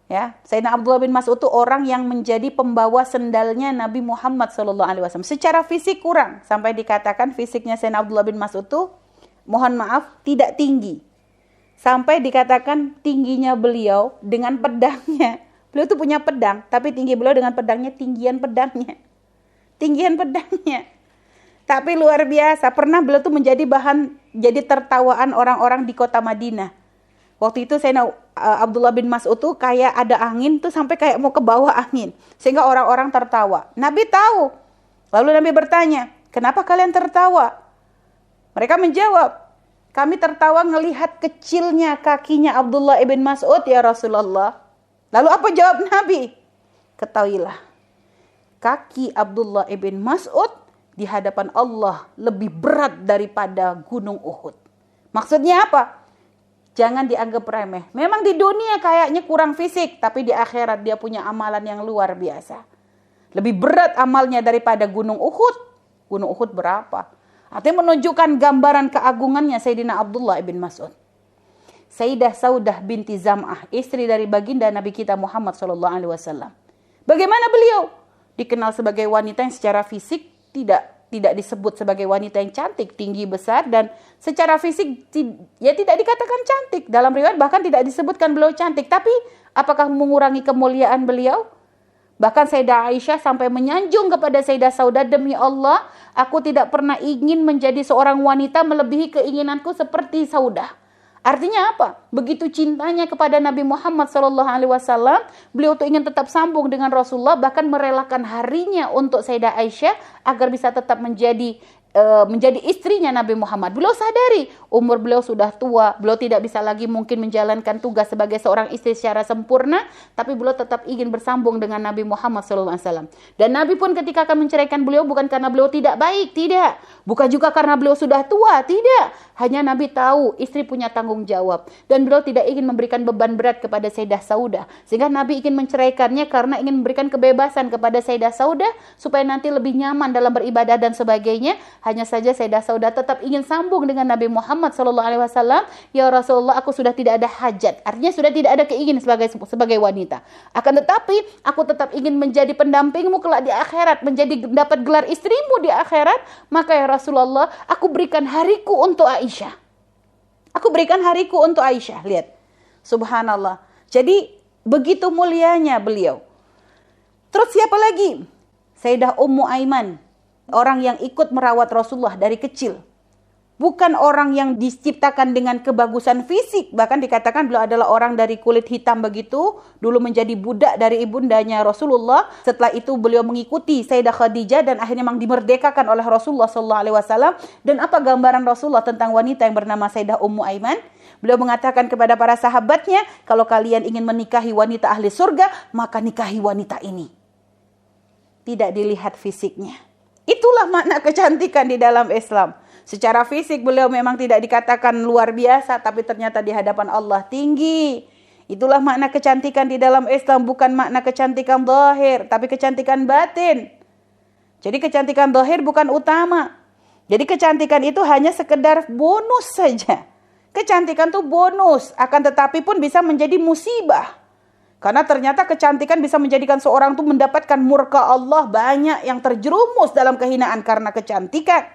Speaker 1: Ya, Sayyidina Abdullah bin Mas'ud itu orang yang menjadi pembawa sendalnya Nabi Muhammad SAW. Secara fisik kurang. Sampai dikatakan fisiknya Sayyidina Abdullah bin Mas'ud itu, mohon maaf, tidak tinggi. Sampai dikatakan tingginya beliau dengan pedangnya. Beliau tuh punya pedang, tapi tinggi beliau dengan pedangnya tinggian pedangnya. Tinggian pedangnya. Tapi luar biasa, pernah beliau tuh menjadi jadi tertawaan orang-orang di kota Madinah. Waktu itu Sayyidina Abdullah bin Mas'ud tuh kayak ada angin tuh sampai kayak mau ke bawah angin. Sehingga orang-orang tertawa. Nabi tahu. Lalu Nabi bertanya, kenapa kalian tertawa? Mereka menjawab, kami tertawa ngelihat kecilnya kakinya Abdullah ibn Mas'ud ya Rasulullah. Lalu apa jawab Nabi? Ketahuilah, kaki Abdullah ibn Mas'ud di hadapan Allah lebih berat daripada gunung Uhud. Maksudnya apa? Jangan dianggap remeh. Memang di dunia kayaknya kurang fisik, tapi di akhirat dia punya amalan yang luar biasa. Lebih berat amalnya daripada gunung Uhud. Gunung Uhud berapa? Artinya menunjukkan gambaran keagungannya Sayyidina Abdullah ibn Mas'ud. Sayyidah Saudah binti Zam'ah, istri dari baginda Nabi kita Muhammad SAW. Bagaimana beliau? Dikenal sebagai wanita yang secara fisik tidak disebut sebagai wanita yang cantik, tinggi, besar, dan secara fisik ya tidak dikatakan cantik. Dalam riwayat bahkan tidak disebutkan beliau cantik. Tapi apakah mengurangi kemuliaan beliau? Bahkan Sayyidah Aisyah sampai menyanjung kepada Sayyidah Saudah, demi Allah, aku tidak pernah ingin menjadi seorang wanita melebihi keinginanku seperti Saudah. Artinya apa? Begitu cintanya kepada Nabi Muhammad SAW, beliau tuh ingin tetap sambung dengan Rasulullah, bahkan merelakan harinya untuk Sayyidah Aisyah agar bisa tetap menjadi istrinya Nabi Muhammad. Beliau sadari umur beliau sudah tua, beliau tidak bisa lagi mungkin menjalankan tugas sebagai seorang istri secara sempurna, tapi beliau tetap ingin bersambung dengan Nabi Muhammad SAW. Dan Nabi pun ketika akan menceraikan beliau bukan karena beliau tidak baik, tidak. Bukan juga karena beliau sudah tua, tidak. Hanya Nabi tahu istri punya tanggung jawab, dan beliau tidak ingin memberikan beban berat kepada Sayyidah Saudah. Sehingga Nabi ingin menceraikannya karena ingin memberikan kebebasan kepada Sayyidah Saudah supaya nanti lebih nyaman dalam beribadah dan sebagainya. Hanya saja Sayyidah Saudah tetap ingin sambung dengan Nabi Muhammad SAW. Ya Rasulullah, aku sudah tidak ada hajat. Artinya sudah tidak ada keinginan sebagai wanita. Akan tetapi aku tetap ingin menjadi pendampingmu kelak di akhirat, dapat gelar istrimu di akhirat. Maka ya Rasulullah, aku berikan hariku untuk Aisyah. Aku berikan hariku untuk Aisyah. Lihat, subhanallah. Jadi begitu mulianya beliau. Terus siapa lagi? Sayyidah Ummu Aiman. Orang yang ikut merawat Rasulullah dari kecil. Bukan orang yang diciptakan dengan kebagusan fisik. Bahkan dikatakan beliau adalah orang dari kulit hitam begitu. Dulu menjadi budak dari ibundanya Rasulullah. Setelah itu beliau mengikuti Sayyidah Khadijah dan akhirnya memang dimerdekakan oleh Rasulullah SAW. Dan apa gambaran Rasulullah tentang wanita yang bernama Sayyidah Ummu Aiman? Beliau mengatakan kepada para sahabatnya, kalau kalian ingin menikahi wanita ahli surga, maka nikahi wanita ini. Tidak dilihat fisiknya. Itulah makna kecantikan di dalam Islam. Secara fisik beliau memang tidak dikatakan luar biasa, tapi ternyata di hadapan Allah tinggi. Itulah makna kecantikan di dalam Islam, bukan makna kecantikan zahir, tapi kecantikan batin. Jadi kecantikan zahir bukan utama. Jadi kecantikan itu hanya sekedar bonus saja. Kecantikan itu bonus, akan tetapi pun bisa menjadi musibah. Karena ternyata kecantikan bisa menjadikan seorang itu mendapatkan murka Allah. Banyak yang terjerumus dalam kehinaan karena kecantikan.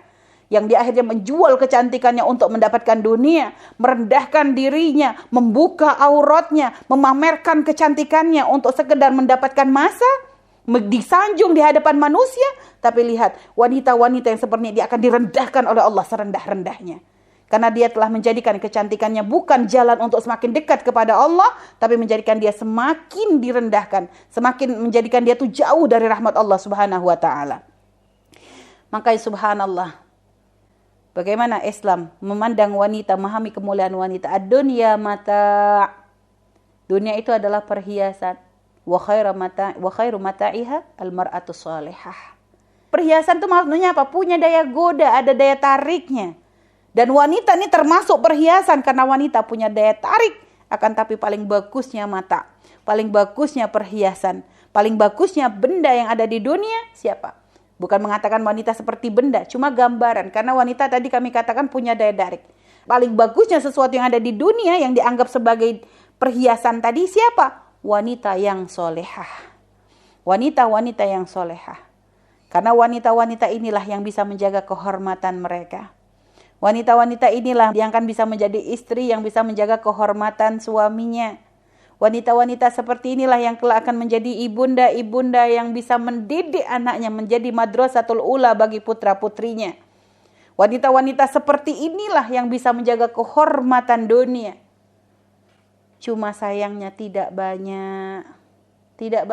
Speaker 1: Yang di akhirnya menjual kecantikannya untuk mendapatkan dunia. Merendahkan dirinya, membuka auratnya, memamerkan kecantikannya untuk sekedar mendapatkan masa. Disanjung di hadapan manusia. Tapi lihat, wanita-wanita yang seperti ini dia akan direndahkan oleh Allah serendah-rendahnya. Karena dia telah menjadikan kecantikannya bukan jalan untuk semakin dekat kepada Allah, tapi menjadikan dia semakin direndahkan, semakin menjadikan dia tuh jauh dari rahmat Allah Subhanahu wa taala. Makanya subhanallah, bagaimana Islam memandang wanita, memahami kemuliaan wanita. Ad-dunya mata'. Dunia itu adalah perhiasan. Wa khairu mata'iha al-mar'atu salihah. Perhiasan itu maksudnya apa? Punya daya goda, ada daya tariknya. Dan wanita ini termasuk perhiasan karena wanita punya daya tarik. Akan tapi paling bagusnya mata, paling bagusnya perhiasan, paling bagusnya benda yang ada di dunia siapa? Bukan mengatakan wanita seperti benda, cuma gambaran. Karena wanita tadi kami katakan punya daya tarik. Paling bagusnya sesuatu yang ada di dunia yang dianggap sebagai perhiasan tadi siapa? Wanita yang solehah. Wanita-wanita yang solehah. Karena wanita-wanita inilah yang bisa menjaga kehormatan mereka. Wanita-wanita inilah yang akan bisa menjadi istri yang bisa menjaga kehormatan suaminya. Wanita-wanita seperti inilah yang kelak akan menjadi ibunda-ibunda yang bisa mendidik anaknya menjadi madrasatul ula bagi putra-putrinya. Wanita-wanita seperti inilah yang bisa menjaga kehormatan dunia. Cuma sayangnya tidak banyak. Tidak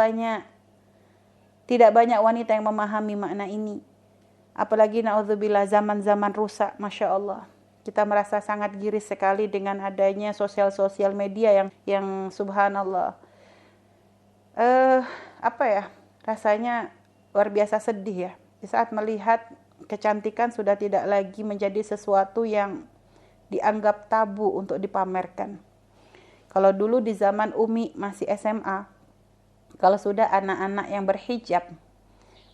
Speaker 1: banyak wanita yang memahami makna ini. Apalagi na'udzubillah zaman-zaman rusak, Masya Allah. Kita merasa sangat giris sekali dengan adanya sosial media yang subhanallah. Rasanya luar biasa sedih ya. Di saat melihat kecantikan sudah tidak lagi menjadi sesuatu yang dianggap tabu untuk dipamerkan. Kalau dulu di zaman Umi masih SMA, kalau sudah anak-anak yang berhijab,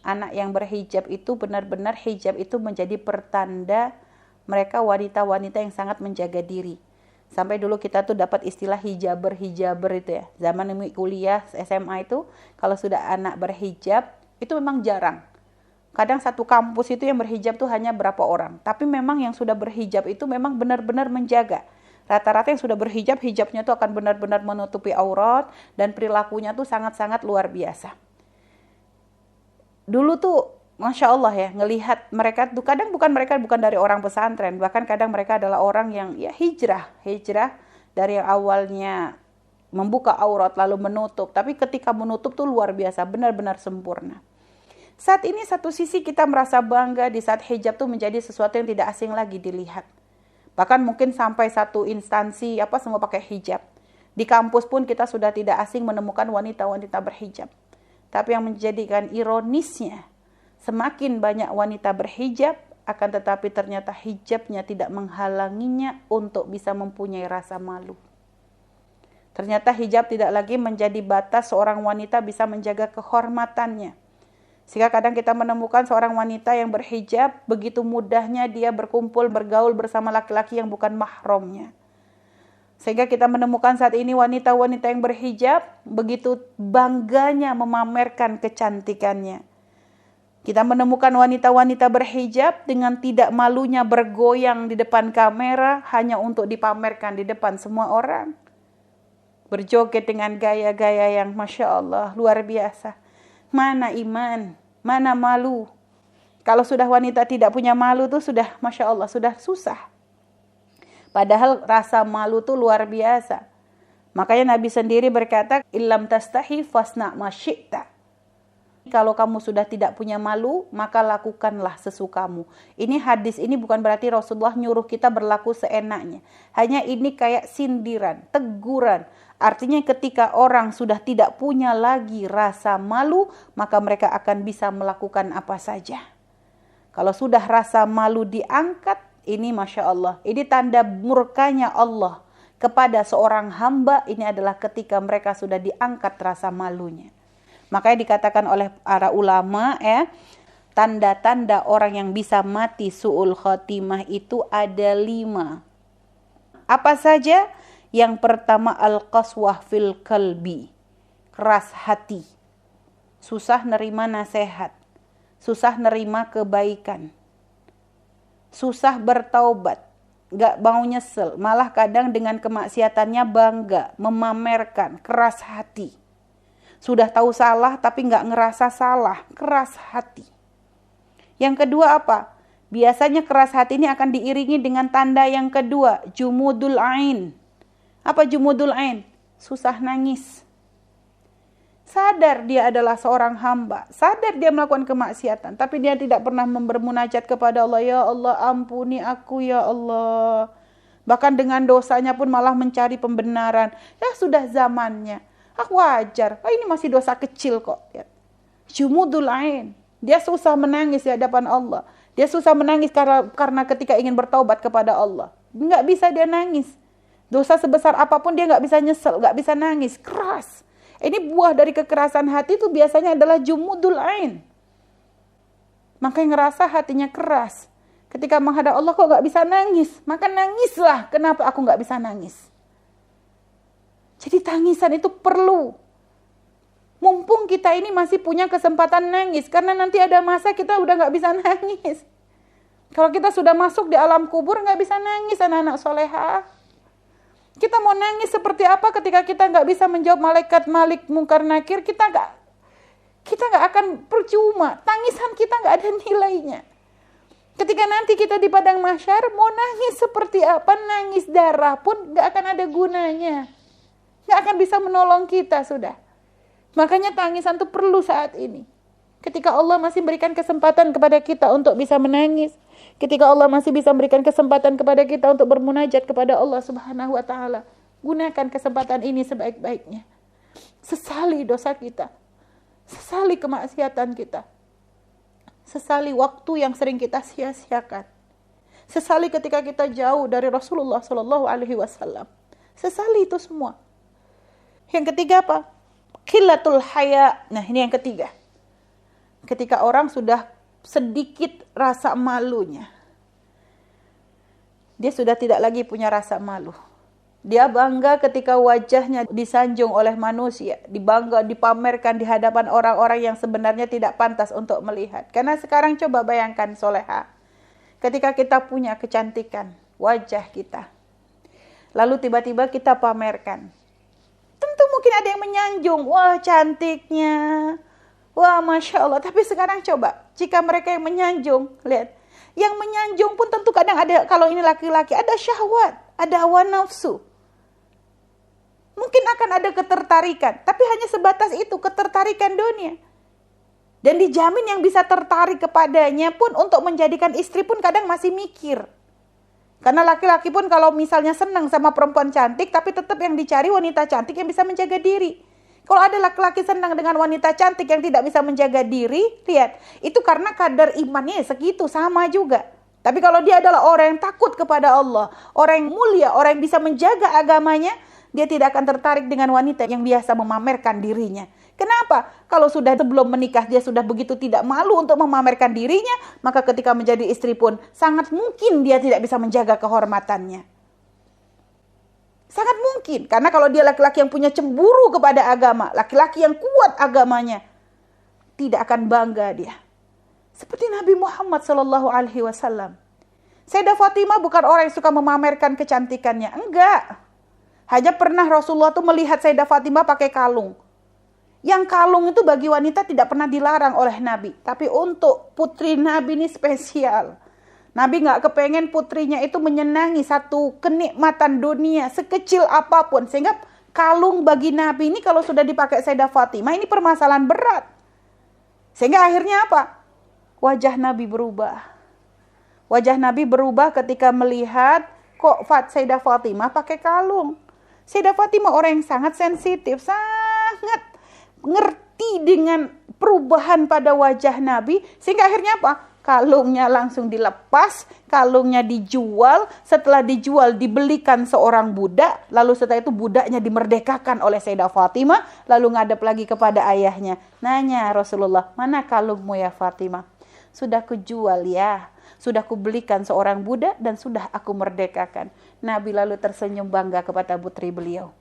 Speaker 1: anak yang berhijab itu benar-benar hijab itu menjadi pertanda mereka wanita-wanita yang sangat menjaga diri. Sampai dulu kita tuh dapat istilah hijaber itu ya. Zaman kuliah SMA itu kalau sudah anak berhijab itu memang jarang. Kadang satu kampus itu yang berhijab tuh hanya berapa orang. Tapi memang yang sudah berhijab itu memang benar-benar menjaga. Rata-rata yang sudah berhijab, hijabnya tuh akan benar-benar menutupi aurat dan perilakunya tuh sangat-sangat luar biasa. Dulu tuh Masya Allah ya, ngelihat mereka tuh kadang bukan dari orang pesantren, bahkan kadang mereka adalah orang yang ya hijrah dari yang awalnya membuka aurat lalu menutup, tapi ketika menutup tuh luar biasa, benar-benar sempurna. Saat ini satu sisi kita merasa bangga di saat hijab tuh menjadi sesuatu yang tidak asing lagi dilihat. Bahkan mungkin sampai satu instansi semua pakai hijab. Di kampus pun kita sudah tidak asing menemukan wanita-wanita berhijab. Tapi yang menjadikan ironisnya, semakin banyak wanita berhijab, akan tetapi ternyata hijabnya tidak menghalanginya untuk bisa mempunyai rasa malu. Ternyata hijab tidak lagi menjadi batas seorang wanita bisa menjaga kehormatannya. Sehingga kadang kita menemukan seorang wanita yang berhijab, begitu mudahnya dia berkumpul, bergaul bersama laki-laki yang bukan mahramnya. Sehingga kita menemukan saat ini wanita-wanita yang berhijab begitu bangganya memamerkan kecantikannya. Kita menemukan wanita-wanita berhijab dengan tidak malunya bergoyang di depan kamera hanya untuk dipamerkan di depan semua orang. Berjoget dengan gaya-gaya yang Masya Allah luar biasa. Mana iman, mana malu. Kalau sudah wanita tidak punya malu tuh sudah Masya Allah, sudah susah. Padahal rasa malu tuh luar biasa. Makanya Nabi sendiri berkata, illam tastahi fasna ma syi'ta. Kalau kamu sudah tidak punya malu, maka lakukanlah sesukamu. Ini hadis ini bukan berarti Rasulullah nyuruh kita berlaku seenaknya. Hanya ini kayak sindiran, teguran. Artinya ketika orang sudah tidak punya lagi rasa malu, maka mereka akan bisa melakukan apa saja. Kalau sudah rasa malu diangkat, ini Masya Allah, ini tanda murkanya Allah kepada seorang hamba. Ini adalah ketika mereka sudah diangkat rasa malunya. Makanya dikatakan oleh para ulama ya, tanda-tanda orang yang bisa mati su'ul khotimah itu ada 5. Apa saja? Yang pertama al-qaswah fil qalbi. keras hati, susah nerima nasihat, susah nerima kebaikan, susah bertaubat, gak mau nyesel, malah kadang dengan kemaksiatannya bangga, memamerkan, keras hati. Sudah tahu salah tapi gak ngerasa salah, keras hati. Yang kedua apa? Biasanya keras hati ini akan diiringi dengan tanda yang kedua, jumudul ain. Apa jumudul ain? Susah nangis. Sadar dia adalah seorang hamba, sadar dia melakukan kemaksiatan, tapi dia tidak pernah bermunajat kepada Allah, ya Allah ampuni aku ya Allah. Bahkan dengan dosanya pun malah mencari pembenaran. Ya sudah zamannya, wajar, ini masih dosa kecil kok. Jumudul ain, dia susah menangis di hadapan Allah. Dia susah menangis karena ketika ingin bertaubat kepada Allah. Nggak bisa dia nangis. Dosa sebesar apapun dia nggak bisa nyesel, nggak bisa nangis, keras. Ini buah dari kekerasan hati itu biasanya adalah jumudul ain. Maka yang ngerasa hatinya keras. Ketika menghadap Allah kok nggak bisa nangis, maka nangislah. Kenapa aku nggak bisa nangis? Jadi tangisan itu perlu. Mumpung kita ini masih punya kesempatan nangis. Karena nanti ada masa kita udah gak bisa nangis. Kalau kita sudah masuk di alam kubur gak bisa nangis anak-anak solehah. Kita mau nangis seperti apa ketika kita gak bisa menjawab malaikat Malik Munkar Nakir. Kita gak akan percuma. Tangisan kita gak ada nilainya. Ketika nanti kita di padang mahsyar mau nangis seperti apa, nangis darah pun gak akan ada gunanya. Gak akan bisa menolong kita sudah. Makanya tangisan itu perlu saat ini. Ketika Allah masih berikan kesempatan kepada kita untuk bisa menangis. Ketika Allah masih bisa berikan kesempatan kepada kita untuk bermunajat kepada Allah Subhanahu wa Ta'ala. Gunakan kesempatan ini sebaik-baiknya. Sesali dosa kita. Sesali kemaksiatan kita. Sesali waktu yang sering kita sia-siakan. Sesali ketika kita jauh dari Rasulullah SAW. Sesali itu semua. Yang ketiga apa? Qillatul haya. Nah, ini yang ketiga. Ketika orang sudah sedikit rasa malunya. Dia sudah tidak lagi punya rasa malu. Dia bangga ketika wajahnya disanjung oleh manusia, dibangga, dipamerkan di hadapan orang-orang yang sebenarnya tidak pantas untuk melihat. Karena sekarang coba bayangkan soleha. Ketika kita punya kecantikan wajah kita. Lalu tiba-tiba kita pamerkan. Tentu mungkin ada yang menyanjung, wah cantiknya, wah Masya Allah. Tapi sekarang coba, jika mereka yang menyanjung, lihat. Yang menyanjung pun tentu kadang ada, kalau ini laki-laki, ada syahwat, ada hawa nafsu. Mungkin akan ada ketertarikan, tapi hanya sebatas itu, ketertarikan dunia. Dan dijamin yang bisa tertarik kepadanya pun untuk menjadikan istri pun kadang masih mikir. Karena laki-laki pun kalau misalnya senang sama perempuan cantik, tapi tetap yang dicari wanita cantik yang bisa menjaga diri. Kalau ada laki-laki senang dengan wanita cantik yang tidak bisa menjaga diri, lihat, itu karena kadar imannya segitu, sama juga. Tapi kalau dia adalah orang yang takut kepada Allah, orang yang mulia, orang yang bisa menjaga agamanya, dia tidak akan tertarik dengan wanita yang biasa memamerkan dirinya. Kenapa? Kalau sudah sebelum menikah dia sudah begitu tidak malu untuk memamerkan dirinya, maka ketika menjadi istri pun sangat mungkin dia tidak bisa menjaga kehormatannya. Sangat mungkin, karena kalau dia laki-laki yang punya cemburu kepada agama, laki-laki yang kuat agamanya, tidak akan bangga dia. Seperti Nabi Muhammad SAW. Sayyidah Fatimah bukan orang yang suka memamerkan kecantikannya, enggak. Hanya pernah Rasulullah tuh melihat Sayyidah Fatimah pakai kalung. Yang kalung itu bagi wanita tidak pernah dilarang oleh Nabi. Tapi untuk putri Nabi ini spesial. Nabi gak kepengen putrinya itu menyenangi satu kenikmatan dunia sekecil apapun. Sehingga kalung bagi Nabi ini kalau sudah dipakai Sayyidah Fatimah ini permasalahan berat. Sehingga akhirnya apa? Wajah Nabi berubah. Wajah Nabi berubah ketika melihat kok Sayyidah Fatimah pakai kalung. Sayyidah Fatimah orang yang sangat sensitif, sangat ngerti dengan perubahan pada wajah Nabi, sehingga akhirnya apa? Kalungnya langsung dilepas, kalungnya dijual, setelah dijual dibelikan seorang budak, lalu setelah itu budaknya dimerdekakan oleh Sayyidah Fatimah, lalu ngadep lagi kepada ayahnya. Nanya Rasulullah, mana kalungmu ya Fatimah? Sudah kujual ya, sudah kubelikan seorang budak dan sudah aku merdekakan. Nabi lalu tersenyum bangga kepada putri beliau.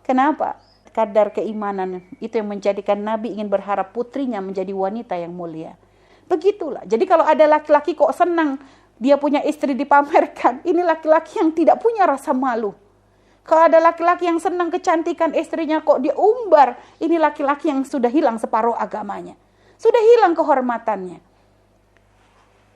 Speaker 1: Kenapa? kadar keimanan itu yang menjadikan Nabi ingin berharap putrinya menjadi wanita yang mulia. Begitulah. Jadi kalau ada laki-laki kok senang dia punya istri dipamerkan, ini laki-laki yang tidak punya rasa malu. Kalau ada laki-laki yang senang kecantikan istrinya kok dia umbar, ini laki-laki yang sudah hilang separuh agamanya. Sudah hilang kehormatannya.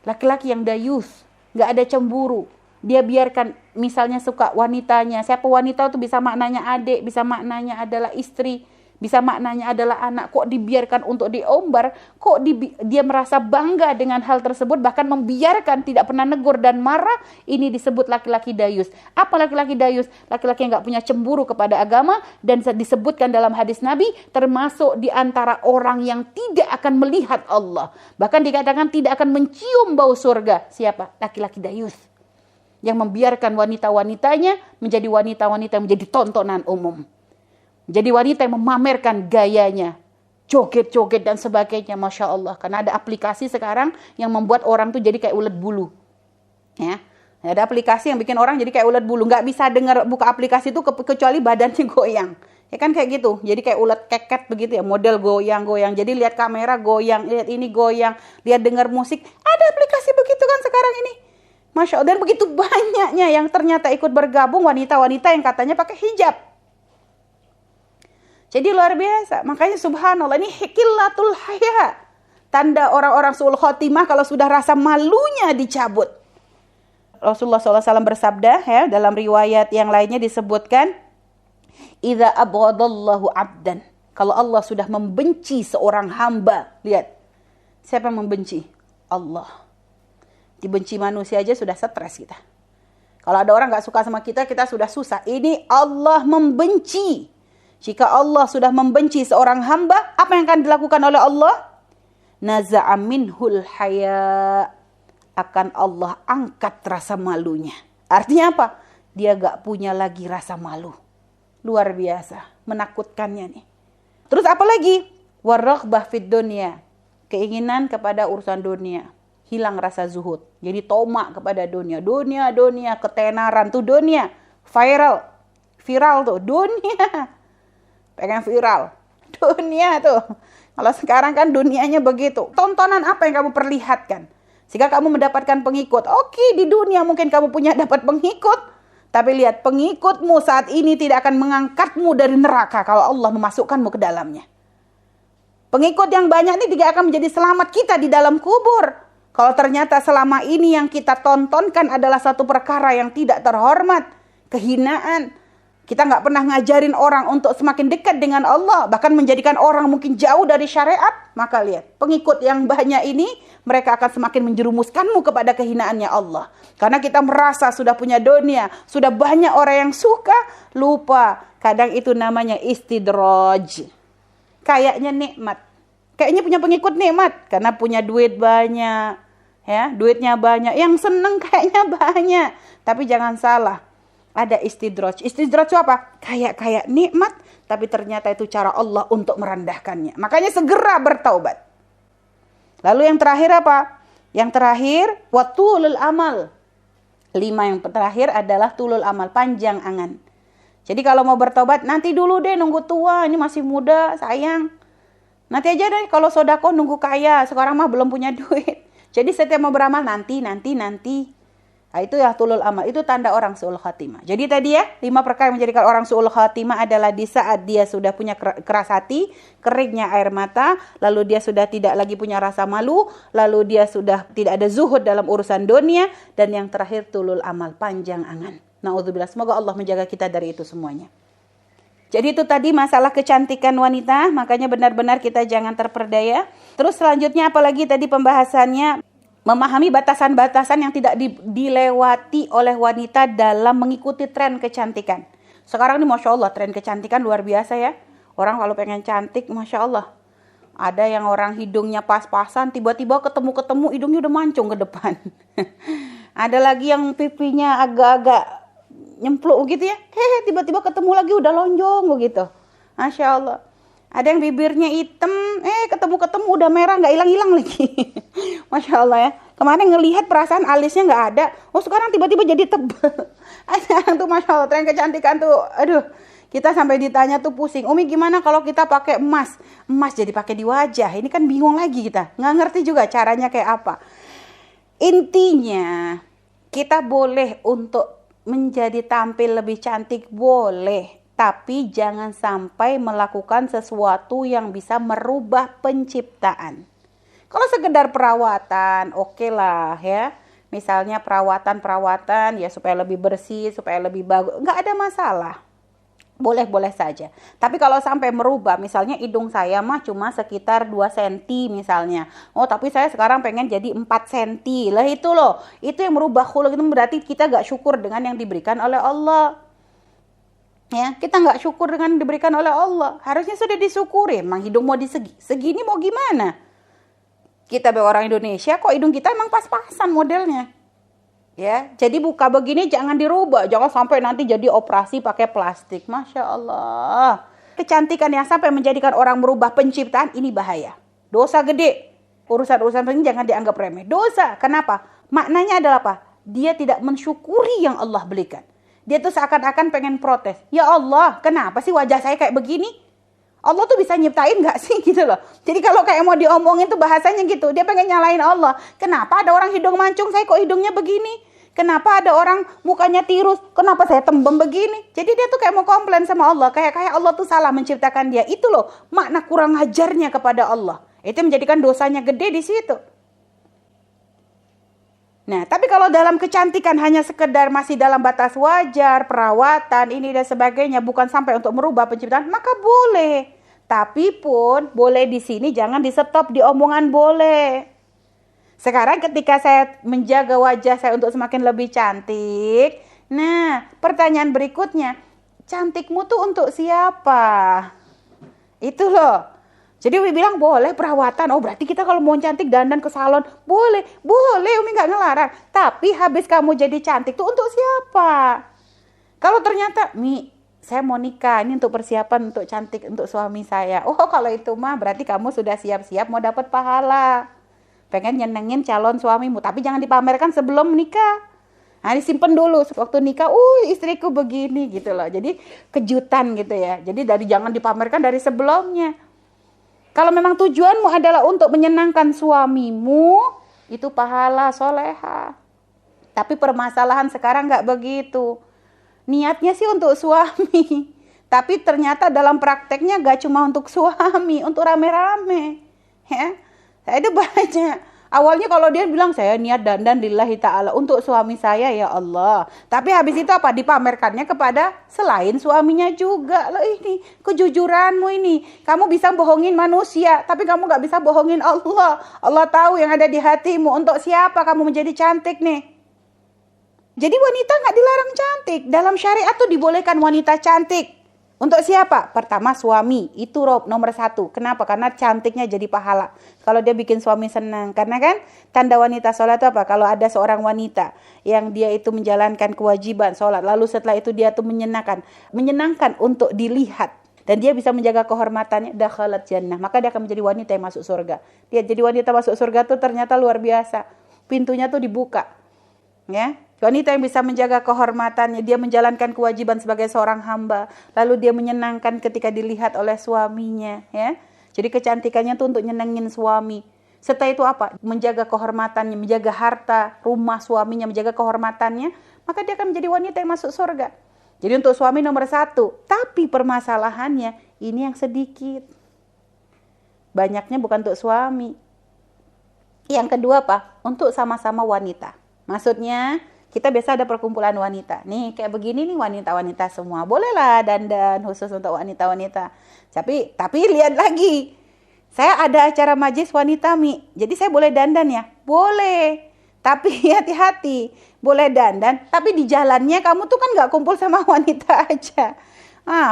Speaker 1: Laki-laki yang dayus, nggak ada cemburu. Dia biarkan misalnya suka wanitanya. Siapa wanita itu bisa maknanya adik, bisa maknanya adalah istri, bisa maknanya adalah anak. Kok dibiarkan untuk diombar, kok dia merasa bangga dengan hal tersebut, bahkan membiarkan, tidak pernah negur dan marah. Ini disebut laki-laki dayus. Apa laki-laki dayus? Laki-laki yang nggak punya cemburu kepada agama, dan disebutkan dalam hadis Nabi, termasuk di antara orang yang tidak akan melihat Allah. Bahkan dikatakan tidak akan mencium bau surga. Siapa? Laki-laki dayus. Yang membiarkan wanita-wanitanya menjadi wanita-wanita yang menjadi tontonan umum. Jadi wanita yang memamerkan gayanya, joget-joget dan sebagainya, Masya Allah. Karena ada aplikasi sekarang yang membuat orang tuh jadi kayak ulet bulu. Ya, ada aplikasi yang bikin orang jadi kayak ulet bulu. Nggak bisa dengar buka aplikasi itu kecuali badannya goyang. Ya kan kayak gitu. Jadi kayak ulet keket begitu ya, model goyang-goyang. Jadi lihat kamera goyang, lihat ini goyang, lihat dengar musik. Ada aplikasi begitu kan sekarang ini. Masya Allah. Dan begitu banyaknya yang ternyata ikut bergabung wanita-wanita yang katanya pakai hijab. Jadi luar biasa. Makanya subhanallah, ini hikillatul haya. Tanda orang-orang su'ul khotimah kalau sudah rasa malunya dicabut. Rasulullah SAW bersabda, ya, dalam riwayat yang lainnya disebutkan, idza abghadallahu abdan. Kalau Allah sudah membenci seorang hamba. Lihat, siapa yang membenci? Allah. Dibenci manusia aja sudah stres kita. Kalau ada orang gak suka sama kita, kita sudah susah. Ini Allah membenci. Jika Allah sudah membenci seorang hamba, apa yang akan dilakukan oleh Allah? Naza'a minhul haya. Akan Allah angkat rasa malunya. Artinya apa? Dia gak punya lagi rasa malu. Luar biasa. Menakutkannya nih. Terus apa lagi? Waraghbah fid dunya. Keinginan kepada urusan dunia. Hilang rasa zuhud. Jadi tomak kepada dunia. Dunia, ketenaran tuh dunia. Viral tuh. Dunia. Pengen viral. Dunia tuh. Kalau sekarang kan dunianya begitu. Tontonan apa yang kamu perlihatkan? Sehingga kamu mendapatkan pengikut. Oke, di dunia mungkin kamu dapat pengikut. Tapi lihat, pengikutmu saat ini tidak akan mengangkatmu dari neraka kalau Allah memasukkanmu ke dalamnya. Pengikut yang banyak ini tidak akan menjadi selamat kita di dalam kubur. Kalau ternyata selama ini yang kita tontonkan adalah satu perkara yang tidak terhormat, kehinaan. Kita nggak pernah ngajarin orang untuk semakin dekat dengan Allah, bahkan menjadikan orang mungkin jauh dari syariat. Maka lihat, pengikut yang banyak ini, mereka akan semakin menjerumuskanmu kepada kehinaannya Allah. Karena kita merasa sudah punya dunia, sudah banyak orang yang suka, lupa. Kadang itu namanya istidraj. Kayaknya nikmat. Kayaknya punya pengikut nikmat, karena punya duit banyak. Ya, duitnya banyak, yang seneng kayaknya banyak. Tapi jangan salah, ada istidraj. Istidraj itu apa? Kayak nikmat, tapi ternyata itu cara Allah untuk merendahkannya. Makanya segera bertaubat. Lalu yang terakhir apa? Yang terakhir, watulul amal. 5 yang terakhir adalah tulul amal, panjang angan. Jadi kalau mau bertaubat, nanti dulu deh, nunggu tua, ini masih muda, sayang. Nanti aja deh, kalau sodako nunggu kaya, sekarang mah belum punya duit. Jadi setiap mau beramal nanti. Nah, itu ya tulul amal, itu tanda orang su'ul khatimah. Jadi tadi ya, 5 perkara yang menjadikan orang su'ul khatimah adalah di saat dia sudah punya keras hati, keringnya air mata, lalu dia sudah tidak lagi punya rasa malu, lalu dia sudah tidak ada zuhud dalam urusan dunia, dan yang terakhir tulul amal, panjang angan. Na'udzubillah, semoga Allah menjaga kita dari itu semuanya. Jadi itu tadi masalah kecantikan wanita, makanya benar-benar kita jangan terperdaya. Terus selanjutnya apalagi tadi pembahasannya, memahami batasan-batasan yang tidak dilewati oleh wanita dalam mengikuti tren kecantikan. Sekarang ini Masya Allah, tren kecantikan luar biasa ya. Orang kalau pengen cantik, Masya Allah. Ada yang orang hidungnya pas-pasan, tiba-tiba ketemu hidungnya udah mancung ke depan. Ada lagi yang pipinya agak-agak nyempluk gitu ya, tiba-tiba ketemu lagi udah lonjong begitu. Masya Allah. Ada yang bibirnya hitam, ketemu udah merah, nggak hilang lagi. Masya Allah ya. Kemarin ngelihat perasaan alisnya nggak ada, sekarang tiba-tiba jadi tebal. Ada tuh Masya Allah, tren kecantikan tuh, aduh, Kita sampai ditanya tuh pusing, Umi gimana kalau kita pakai emas? Emas jadi pakai di wajah. Ini kan bingung lagi kita. Nggak ngerti juga caranya kayak apa. Intinya, kita boleh untuk menjadi tampil lebih cantik, boleh. Tapi jangan sampai melakukan sesuatu yang bisa merubah penciptaan. Kalau sekedar perawatan, oke lah ya. Misalnya perawatan ya supaya lebih bersih, supaya lebih bagus. Nggak ada masalah. Boleh-boleh saja. Tapi kalau sampai merubah, misalnya hidung saya mah cuma sekitar 2 cm misalnya. Oh, tapi saya sekarang pengen jadi 4 cm. Lah itu loh. Itu yang merubah khuluq, itu berarti kita gak syukur dengan yang diberikan oleh Allah. Ya, kita gak syukur dengan yang diberikan oleh Allah. Harusnya sudah disyukuri. Emang hidung mau segini mau gimana? Kita orang Indonesia kok hidung kita emang pas-pasan modelnya. Ya, jadi buka begini jangan dirubah, jangan sampai nanti jadi operasi pakai plastik. Masya Allah. Kecantikan yang sampai menjadikan orang merubah penciptaan ini bahaya. Dosa gede. Urusan-urusan ini jangan dianggap remeh. Dosa. Kenapa? Maknanya adalah apa? Dia tidak mensyukuri yang Allah berikan. Dia tuh seakan-akan pengen protes. Ya Allah, kenapa sih wajah saya kayak begini? Allah tuh bisa nyiptain gak sih gitu loh. Jadi kalau kayak mau diomongin tuh bahasanya gitu. Dia pengen nyalain Allah. Kenapa ada orang hidung mancung, saya kok hidungnya begini? Kenapa ada orang mukanya tirus? Kenapa saya tembem begini? Jadi dia tuh kayak mau komplain sama Allah. Kayak Allah tuh salah menciptakan dia. Itu loh makna kurang ajarnya kepada Allah. Itu menjadikan dosanya gede di situ. Nah, tapi kalau dalam kecantikan hanya sekedar masih dalam batas wajar, perawatan, ini dan sebagainya, bukan sampai untuk merubah penciptaan, maka boleh. Tapi pun boleh di sini jangan di stop di omongan boleh. Sekarang ketika saya menjaga wajah saya untuk semakin lebih cantik, nah pertanyaan berikutnya, cantikmu tuh untuk siapa? Itu loh. Jadi Umi bilang boleh perawatan. Oh berarti kita kalau mau cantik dandan ke salon. Boleh. Umi gak ngelarang. Tapi habis kamu jadi cantik tuh untuk siapa? Kalau ternyata, Mi, saya mau nikah. Ini untuk persiapan untuk cantik untuk suami saya. Oh kalau itu mah berarti kamu sudah siap-siap mau dapat pahala. Pengen nyenengin calon suamimu. Tapi jangan dipamerkan sebelum nikah. Nah disimpan dulu. Waktu nikah, istriku begini gitu loh. Jadi kejutan gitu ya. Jadi jangan dipamerkan dari sebelumnya. Kalau memang tujuanmu adalah untuk menyenangkan suamimu, itu pahala soleha. Tapi permasalahan sekarang nggak begitu. Niatnya sih untuk suami. Tapi ternyata dalam prakteknya nggak cuma untuk suami, untuk rame-rame. Ya, saya itu banyak. Awalnya kalau dia bilang saya niat dandan lillahi ta'ala untuk suami saya ya Allah. Tapi habis itu apa? Dipamerkannya kepada selain suaminya juga. Loh ini kejujuranmu ini. Kamu bisa bohongin manusia tapi kamu gak bisa bohongin Allah. Allah tahu yang ada di hatimu. Untuk siapa kamu menjadi cantik nih? Jadi wanita gak dilarang cantik. Dalam syariat tuh dibolehkan wanita cantik. Untuk siapa? Pertama suami, itu nomor 1. Kenapa? Karena cantiknya jadi pahala. Kalau dia bikin suami senang. Karena kan tanda wanita sholat itu apa? Kalau ada seorang wanita yang dia itu menjalankan kewajiban sholat. Lalu setelah itu dia tuh menyenangkan untuk dilihat. Dan dia bisa menjaga kehormatannya. Dakhalat jannah. Maka dia akan menjadi wanita yang masuk surga. Dia jadi wanita masuk surga tuh ternyata luar biasa. Pintunya tuh dibuka. Ya. Wanita yang bisa menjaga kehormatannya, dia menjalankan kewajiban sebagai seorang hamba, lalu dia menyenangkan ketika dilihat oleh suaminya, ya. Jadi kecantikannya itu untuk nyenengin suami. Setelah itu apa? Menjaga kehormatannya, menjaga harta, rumah suaminya, menjaga kehormatannya, maka dia akan menjadi wanita yang masuk surga. Jadi untuk suami nomor 1. Tapi permasalahannya ini yang sedikit. Banyaknya bukan untuk suami. Yang kedua apa? Untuk sama-sama wanita. Maksudnya kita biasa ada perkumpulan wanita. Nih kayak begini nih wanita-wanita semua. Bolehlah dandan khusus untuk wanita-wanita. Tapi lihat lagi. Saya ada acara majlis wanita Mi. Jadi saya boleh dandan ya? Boleh. Tapi hati-hati. Boleh dandan. Tapi di jalannya kamu tuh kan gak kumpul sama wanita aja.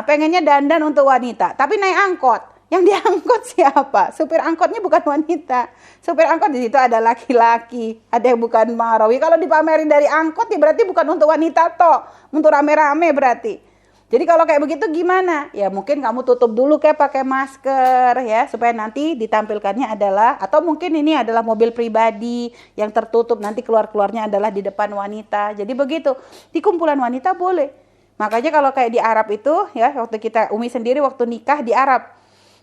Speaker 1: Pengennya dandan untuk wanita. Tapi naik angkot. Yang diangkut siapa? Supir angkotnya bukan wanita. Supir angkot di situ ada laki-laki, ada yang bukan mahrawi. Kalau dipamerin dari angkot ya berarti bukan untuk wanita toh, untuk rame-rame berarti. Jadi kalau kayak begitu gimana? Ya mungkin kamu tutup dulu kayak pakai masker ya, supaya nanti ditampilkannya adalah, atau mungkin ini adalah mobil pribadi yang tertutup, nanti keluar-keluarnya adalah di depan wanita. Jadi begitu. Di kumpulan wanita boleh. Makanya kalau kayak di Arab itu ya, waktu kita Umi sendiri waktu nikah di Arab.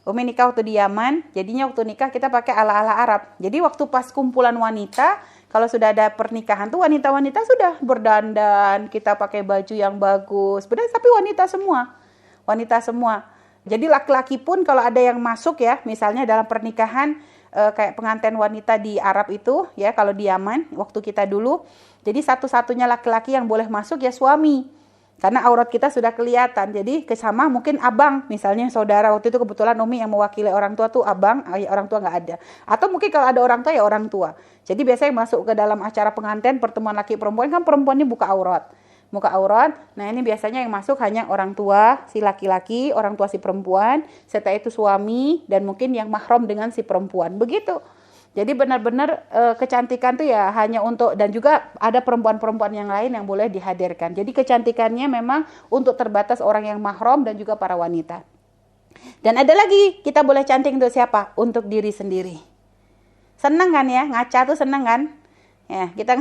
Speaker 1: Umi nikah waktu di Yaman, jadinya waktu nikah kita pakai ala-ala Arab. Jadi waktu pas kumpulan wanita, kalau sudah ada pernikahan tuh wanita-wanita sudah berdandan, kita pakai baju yang bagus. Benar, tapi wanita semua. Wanita semua. Jadi laki-laki pun kalau ada yang masuk ya, misalnya dalam pernikahan kayak pengantin wanita di Arab itu ya, kalau di Yaman waktu kita dulu, jadi satu-satunya laki-laki yang boleh masuk ya suami, karena aurat kita sudah kelihatan. Jadi kesama mungkin abang, misalnya saudara, waktu itu kebetulan Umi yang mewakili orang tua tuh abang, orang tua nggak ada, atau mungkin kalau ada orang tua ya orang tua. Jadi biasanya masuk ke dalam acara pengantin pertemuan laki perempuan kan, perempuannya buka aurat. Nah ini biasanya yang masuk hanya orang tua si laki-laki, orang tua si perempuan, serta itu suami, dan mungkin yang mahram dengan si perempuan. Begitu. Jadi benar-benar kecantikan tuh ya hanya untuk, dan juga ada perempuan-perempuan yang lain yang boleh dihadirkan. Jadi kecantikannya memang untuk terbatas orang yang mahram dan juga para wanita. Dan ada lagi, kita boleh cantik untuk siapa? Untuk diri sendiri. Senang kan ya, ngaca tuh senang kan? Ya, kita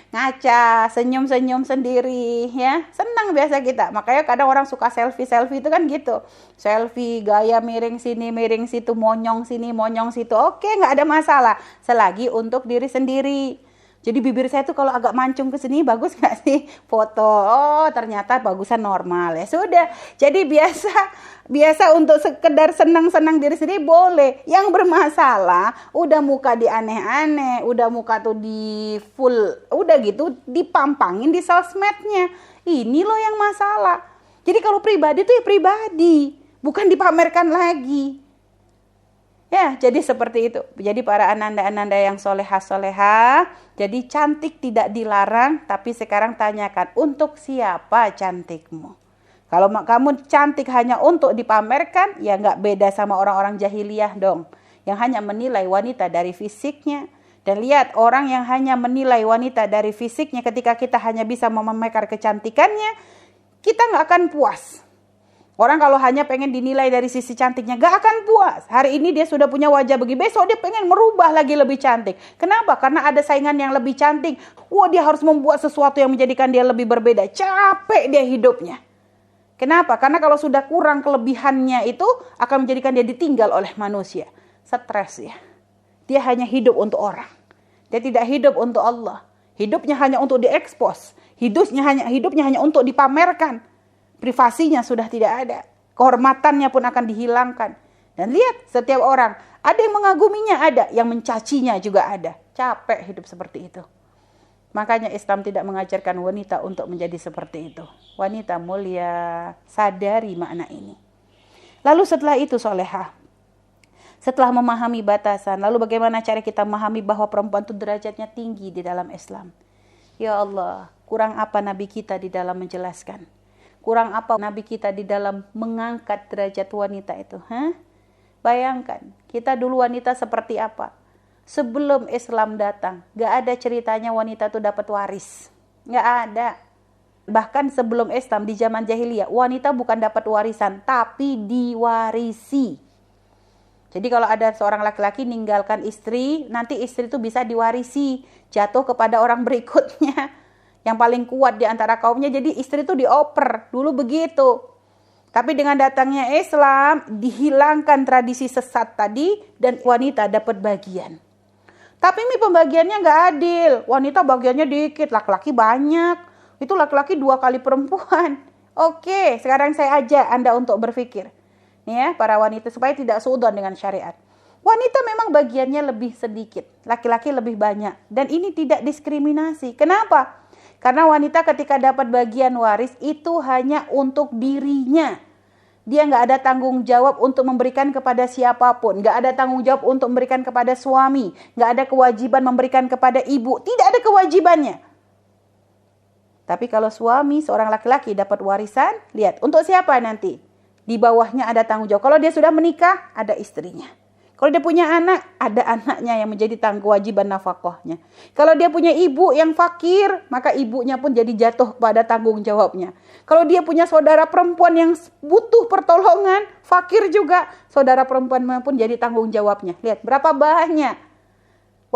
Speaker 1: ngaca, senyum-senyum sendiri ya, senang biasa kita. Makanya kadang orang suka selfie itu kan gitu, selfie gaya miring sini miring situ, monyong sini monyong situ, oke, nggak ada masalah selagi untuk diri sendiri. Jadi bibir saya tuh kalau agak mancung ke sini bagus nggak sih foto? Oh ternyata bagusan normal ya sudah. Jadi biasa untuk sekedar senang-senang diri sendiri boleh. Yang bermasalah udah muka di aneh-aneh, udah muka tuh di full, udah gitu dipampangin di sosmednya. Ini loh yang masalah. Jadi kalau pribadi tuh ya pribadi, bukan dipamerkan lagi. Ya, jadi seperti itu. Jadi para ananda-ananda yang solehah-solehah, jadi cantik tidak dilarang, tapi sekarang tanyakan, untuk siapa cantikmu? Kalau kamu cantik hanya untuk dipamerkan, ya nggak beda sama orang-orang jahiliyah dong, yang hanya menilai wanita dari fisiknya. Dan lihat, orang yang hanya menilai wanita dari fisiknya, ketika kita hanya bisa memamerkan kecantikannya, kita nggak akan puas. Orang kalau hanya pengen dinilai dari sisi cantiknya, gak akan puas. Hari ini dia sudah punya wajah begini, besok dia pengen merubah lagi lebih cantik. Kenapa? Karena ada saingan yang lebih cantik. Wah, dia harus membuat sesuatu yang menjadikan dia lebih berbeda. Capek dia hidupnya. Kenapa? Karena kalau sudah kurang kelebihannya itu akan menjadikan dia ditinggal oleh manusia. Stres ya. Dia hanya hidup untuk orang. Dia tidak hidup untuk Allah. Hidupnya hanya untuk diekspos. Hidupnya hanya untuk dipamerkan. Privasinya sudah tidak ada. Kehormatannya pun akan dihilangkan. Dan lihat, setiap orang, ada yang mengaguminya, ada yang mencacinya juga ada. Capek hidup seperti itu. Makanya Islam tidak mengajarkan wanita untuk menjadi seperti itu. Wanita mulia, sadari makna ini. Lalu setelah itu solehah. Setelah memahami batasan, lalu bagaimana cara kita memahami bahwa perempuan itu derajatnya tinggi di dalam Islam. Ya Allah, kurang apa Nabi kita di dalam menjelaskan? Kurang apa Nabi kita di dalam mengangkat derajat wanita itu? Bayangkan, kita dulu wanita seperti apa? Sebelum Islam datang, gak ada ceritanya wanita itu dapat waris. Gak ada. Bahkan sebelum Islam, di zaman jahiliyah, wanita bukan dapat warisan, tapi diwarisi. Jadi kalau ada seorang laki-laki ninggalkan istri, nanti istri itu bisa diwarisi, jatuh kepada orang berikutnya. Yang paling kuat di antara kaumnya, jadi istri itu dioper, dulu begitu. Tapi dengan datangnya Islam, dihilangkan tradisi sesat tadi, dan wanita dapat bagian. Tapi ini pembagiannya nggak adil, wanita bagiannya dikit, laki-laki banyak. Itu laki-laki 2 kali perempuan. Oke, sekarang saya ajak Anda untuk berpikir. Nih ya, para wanita, supaya tidak suudon dengan syariat. Wanita memang bagiannya lebih sedikit, laki-laki lebih banyak. Dan ini tidak diskriminasi. Kenapa? Karena wanita ketika dapat bagian waris itu hanya untuk dirinya. Dia nggak ada tanggung jawab untuk memberikan kepada siapapun. Nggak ada tanggung jawab untuk memberikan kepada suami. Nggak ada kewajiban memberikan kepada ibu. Tidak ada kewajibannya. Tapi kalau suami, seorang laki-laki dapat warisan, lihat, untuk siapa nanti? Di bawahnya ada tanggung jawab. Kalau dia sudah menikah, ada istrinya. Kalau dia punya anak, ada anaknya yang menjadi kewajiban nafkahnya. Kalau dia punya ibu yang fakir, maka ibunya pun jadi jatuh pada tanggung jawabnya. Kalau dia punya saudara perempuan yang butuh pertolongan, fakir juga, saudara perempuan pun jadi tanggung jawabnya. Lihat berapa banyak.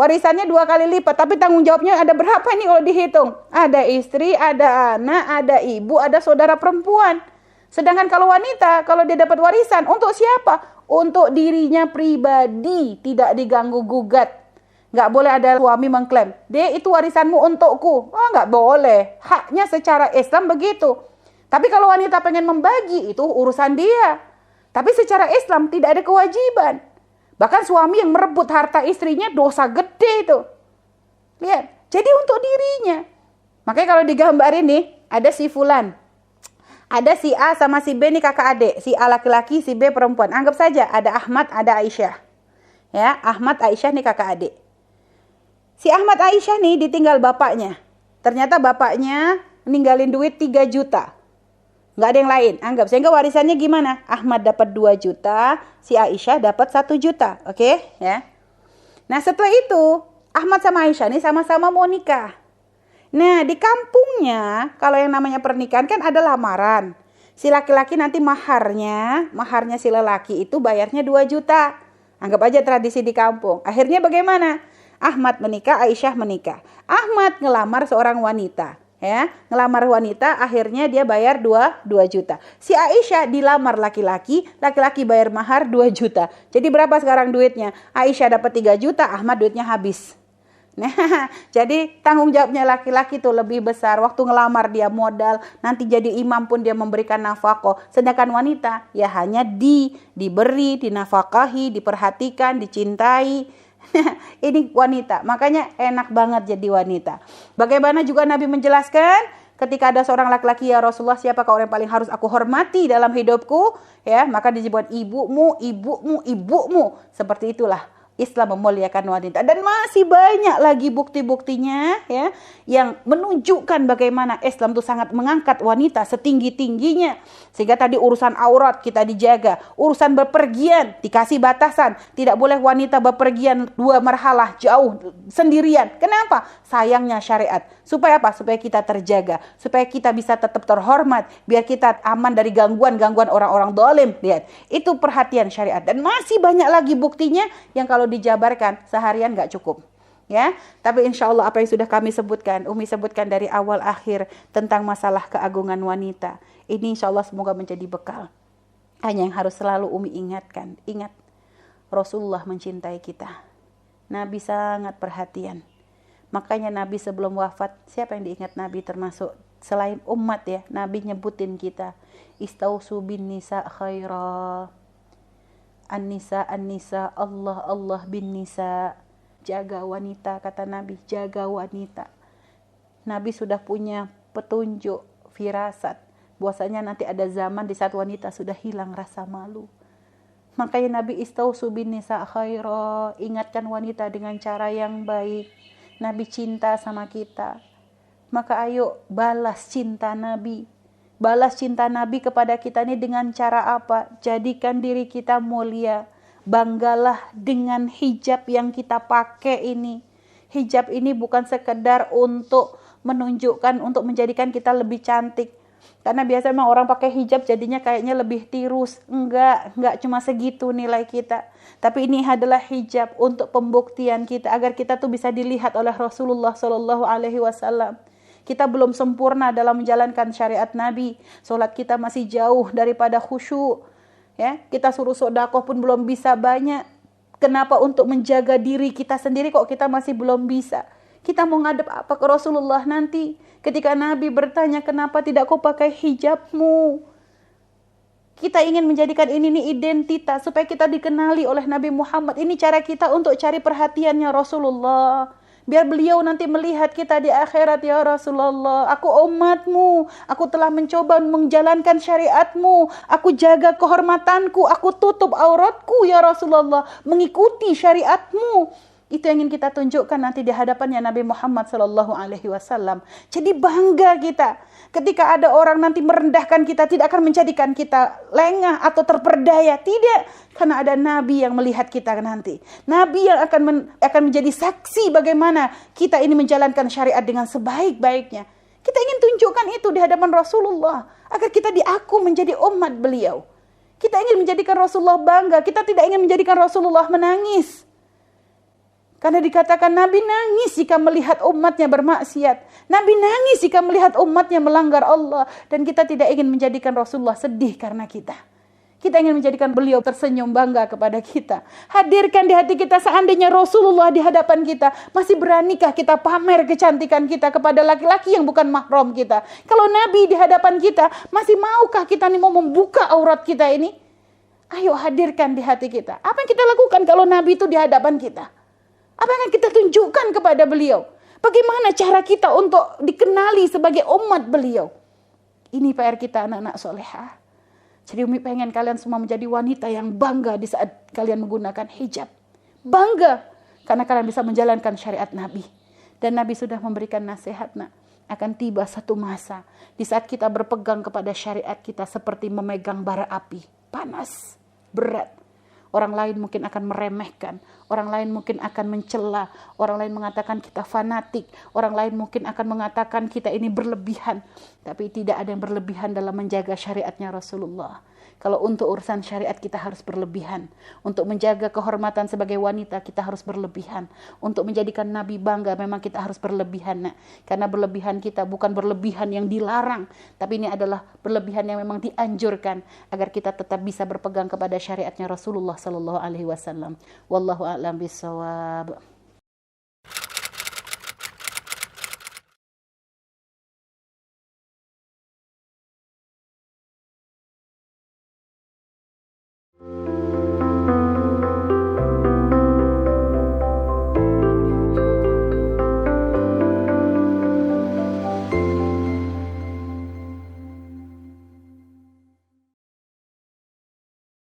Speaker 1: Warisannya 2 kali lipat, tapi tanggung jawabnya ada berapa nih kalau dihitung? Ada istri, ada anak, ada ibu, ada saudara perempuan. Sedangkan kalau wanita, kalau dia dapat warisan, untuk siapa? Untuk dirinya pribadi, tidak diganggu gugat. Nggak boleh ada suami mengklaim, "Dek, itu warisanmu untukku." Oh, nggak boleh. Haknya secara Islam begitu. Tapi kalau wanita pengen membagi, itu urusan dia. Tapi secara Islam tidak ada kewajiban. Bahkan suami yang merebut harta istrinya dosa gede itu. Lihat, jadi untuk dirinya. Makanya kalau digambar ini, ada si Fulan. Ada si A sama si B ini kakak adik. Si A laki-laki, si B perempuan. Anggap saja ada Ahmad, ada Aisyah. Ya, Ahmad, Aisyah nih kakak adik. Si Ahmad Aisyah nih ditinggal bapaknya. Ternyata bapaknya ninggalin duit 3 juta. Nggak ada yang lain, anggap. Sehingga warisannya gimana? Ahmad dapat 2 juta, si Aisyah dapat 1 juta. Oke, ya. Nah, setelah itu, Ahmad sama Aisyah ini sama-sama mau nikah. Nah, di kampungnya, kalau yang namanya pernikahan kan ada lamaran. Si laki-laki nanti maharnya si lelaki itu bayarnya 2 juta. Anggap aja tradisi di kampung. Akhirnya bagaimana? Ahmad menikah, Aisyah menikah. Ahmad ngelamar seorang wanita. Ya, ngelamar wanita, akhirnya dia bayar 2 juta. Si Aisyah dilamar laki-laki, laki-laki bayar mahar 2 juta. Jadi berapa sekarang duitnya? Aisyah dapat 3 juta, Ahmad duitnya habis. Nah, jadi tanggung jawabnya laki-laki itu lebih besar. Waktu ngelamar dia modal, nanti jadi imam pun dia memberikan nafkah. Sedangkan wanita ya hanya diberi, dinafkahi, diperhatikan, dicintai. Ini wanita, makanya enak banget jadi wanita. Bagaimana juga Nabi menjelaskan ketika ada seorang laki-laki, "Ya Rasulullah, siapakah orang yang paling harus aku hormati dalam hidupku?" Ya, maka disebut ibumu, ibumu, ibumu. Seperti itulah Islam memuliakan wanita. Dan masih banyak lagi bukti-buktinya ya yang menunjukkan bagaimana Islam itu sangat mengangkat wanita setinggi-tingginya. Sehingga tadi urusan aurat kita dijaga, urusan bepergian dikasih batasan, tidak boleh wanita bepergian 2 marhalah jauh sendirian. Kenapa? Sayangnya syariat. Supaya apa? Supaya kita terjaga, supaya kita bisa tetap terhormat, biar kita aman dari gangguan-gangguan orang-orang dolim. Lihat, itu perhatian syariat. Dan masih banyak lagi buktinya yang kalau dijabarkan seharian nggak cukup. Ya, tapi insya Allah apa yang sudah kami sebutkan, Umi sebutkan dari awal akhir tentang masalah keagungan wanita. Ini insya Allah semoga menjadi bekal. Hanya yang harus selalu Umi ingatkan, ingat Rasulullah mencintai kita. Nabi sangat perhatian. Makanya Nabi sebelum wafat, siapa yang diingat Nabi termasuk selain umat ya, Nabi nyebutin kita, "Istausu bin nisa khaira." An-nisa, an-nisa, Allah, Allah bin nisa. Jaga wanita, kata Nabi, jaga wanita. Nabi sudah punya petunjuk, firasat, bahwasanya nanti ada zaman di saat wanita sudah hilang rasa malu. Makanya Nabi istausu bin nisa khaira, ingatkan wanita dengan cara yang baik. Nabi cinta sama kita. Maka ayo balas cinta Nabi. Balas cinta Nabi kepada kita ini dengan cara apa? Jadikan diri kita mulia. Banggalah dengan hijab yang kita pakai ini. Hijab ini bukan sekedar untuk menunjukkan, untuk menjadikan kita lebih cantik. Karena biasanya memang orang pakai hijab jadinya kayaknya lebih tirus. Enggak cuma segitu nilai kita. Tapi ini adalah hijab untuk pembuktian kita agar kita tuh bisa dilihat oleh Rasulullah SAW. Kita belum sempurna dalam menjalankan syariat Nabi. Salat kita masih jauh daripada khusyuk. Ya, kita suruh sedekah pun belum bisa banyak. Kenapa untuk menjaga diri kita sendiri kok kita masih belum bisa? Kita mau ngadep apa ke Rasulullah nanti? Ketika Nabi bertanya, "Kenapa tidak kau pakai hijabmu?" Kita ingin menjadikan ini nih identitas supaya kita dikenali oleh Nabi Muhammad. Ini cara kita untuk cari perhatiannya Rasulullah. Biar beliau nanti melihat kita di akhirat, "Ya Rasulullah, aku umatmu, aku telah mencoba menjalankan syariatmu, aku jaga kehormatanku, aku tutup auratku ya Rasulullah, mengikuti syariatmu." Itu yang ingin kita tunjukkan nanti di hadapannya Nabi Muhammad SAW. Jadi bangga kita. Ketika ada orang nanti merendahkan kita, tidak akan menjadikan kita lengah atau terperdaya. Tidak. Karena ada Nabi yang melihat kita nanti. Nabi yang akan menjadi saksi bagaimana kita ini menjalankan syariat dengan sebaik-baiknya. Kita ingin tunjukkan itu di hadapan Rasulullah. Agar kita diaku menjadi umat beliau. Kita ingin menjadikan Rasulullah bangga. Kita tidak ingin menjadikan Rasulullah menangis. Karena dikatakan Nabi nangis jika melihat umatnya bermaksiat. Nabi nangis jika melihat umatnya melanggar Allah. Dan kita tidak ingin menjadikan Rasulullah sedih karena kita. Kita ingin menjadikan beliau tersenyum bangga kepada kita. Hadirkan di hati kita seandainya Rasulullah di hadapan kita. Masih beranikah kita pamer kecantikan kita kepada laki-laki yang bukan mahram kita? Kalau Nabi di hadapan kita, masih maukah kita nih mau membuka aurat kita ini? Ayo hadirkan di hati kita. Apa yang kita lakukan kalau Nabi itu di hadapan kita? Apa yang kita tunjukkan kepada beliau? Bagaimana cara kita untuk dikenali sebagai umat beliau? Ini PR kita anak-anak solehah. Jadi Umi pengen kalian semua menjadi wanita yang bangga di saat kalian menggunakan hijab. Bangga karena kalian bisa menjalankan syariat Nabi. Dan Nabi sudah memberikan nasihat, nak. Akan tiba satu masa di saat kita berpegang kepada syariat kita seperti memegang bara api. Panas, berat. Orang lain mungkin akan meremehkan. Orang lain mungkin akan mencela. Orang lain mengatakan kita fanatik. Orang lain mungkin akan mengatakan kita ini berlebihan. Tapi tidak ada yang berlebihan dalam menjaga syariatnya Rasulullah. Kalau untuk urusan syariat kita harus berlebihan. Untuk menjaga kehormatan sebagai wanita kita harus berlebihan. Untuk menjadikan Nabi bangga memang kita harus berlebihan. Nak. Karena berlebihan kita bukan berlebihan yang dilarang. Tapi ini adalah berlebihan yang memang dianjurkan. Agar kita tetap bisa berpegang kepada syariatnya Rasulullah SAW. Wallahu a'lam bishawab.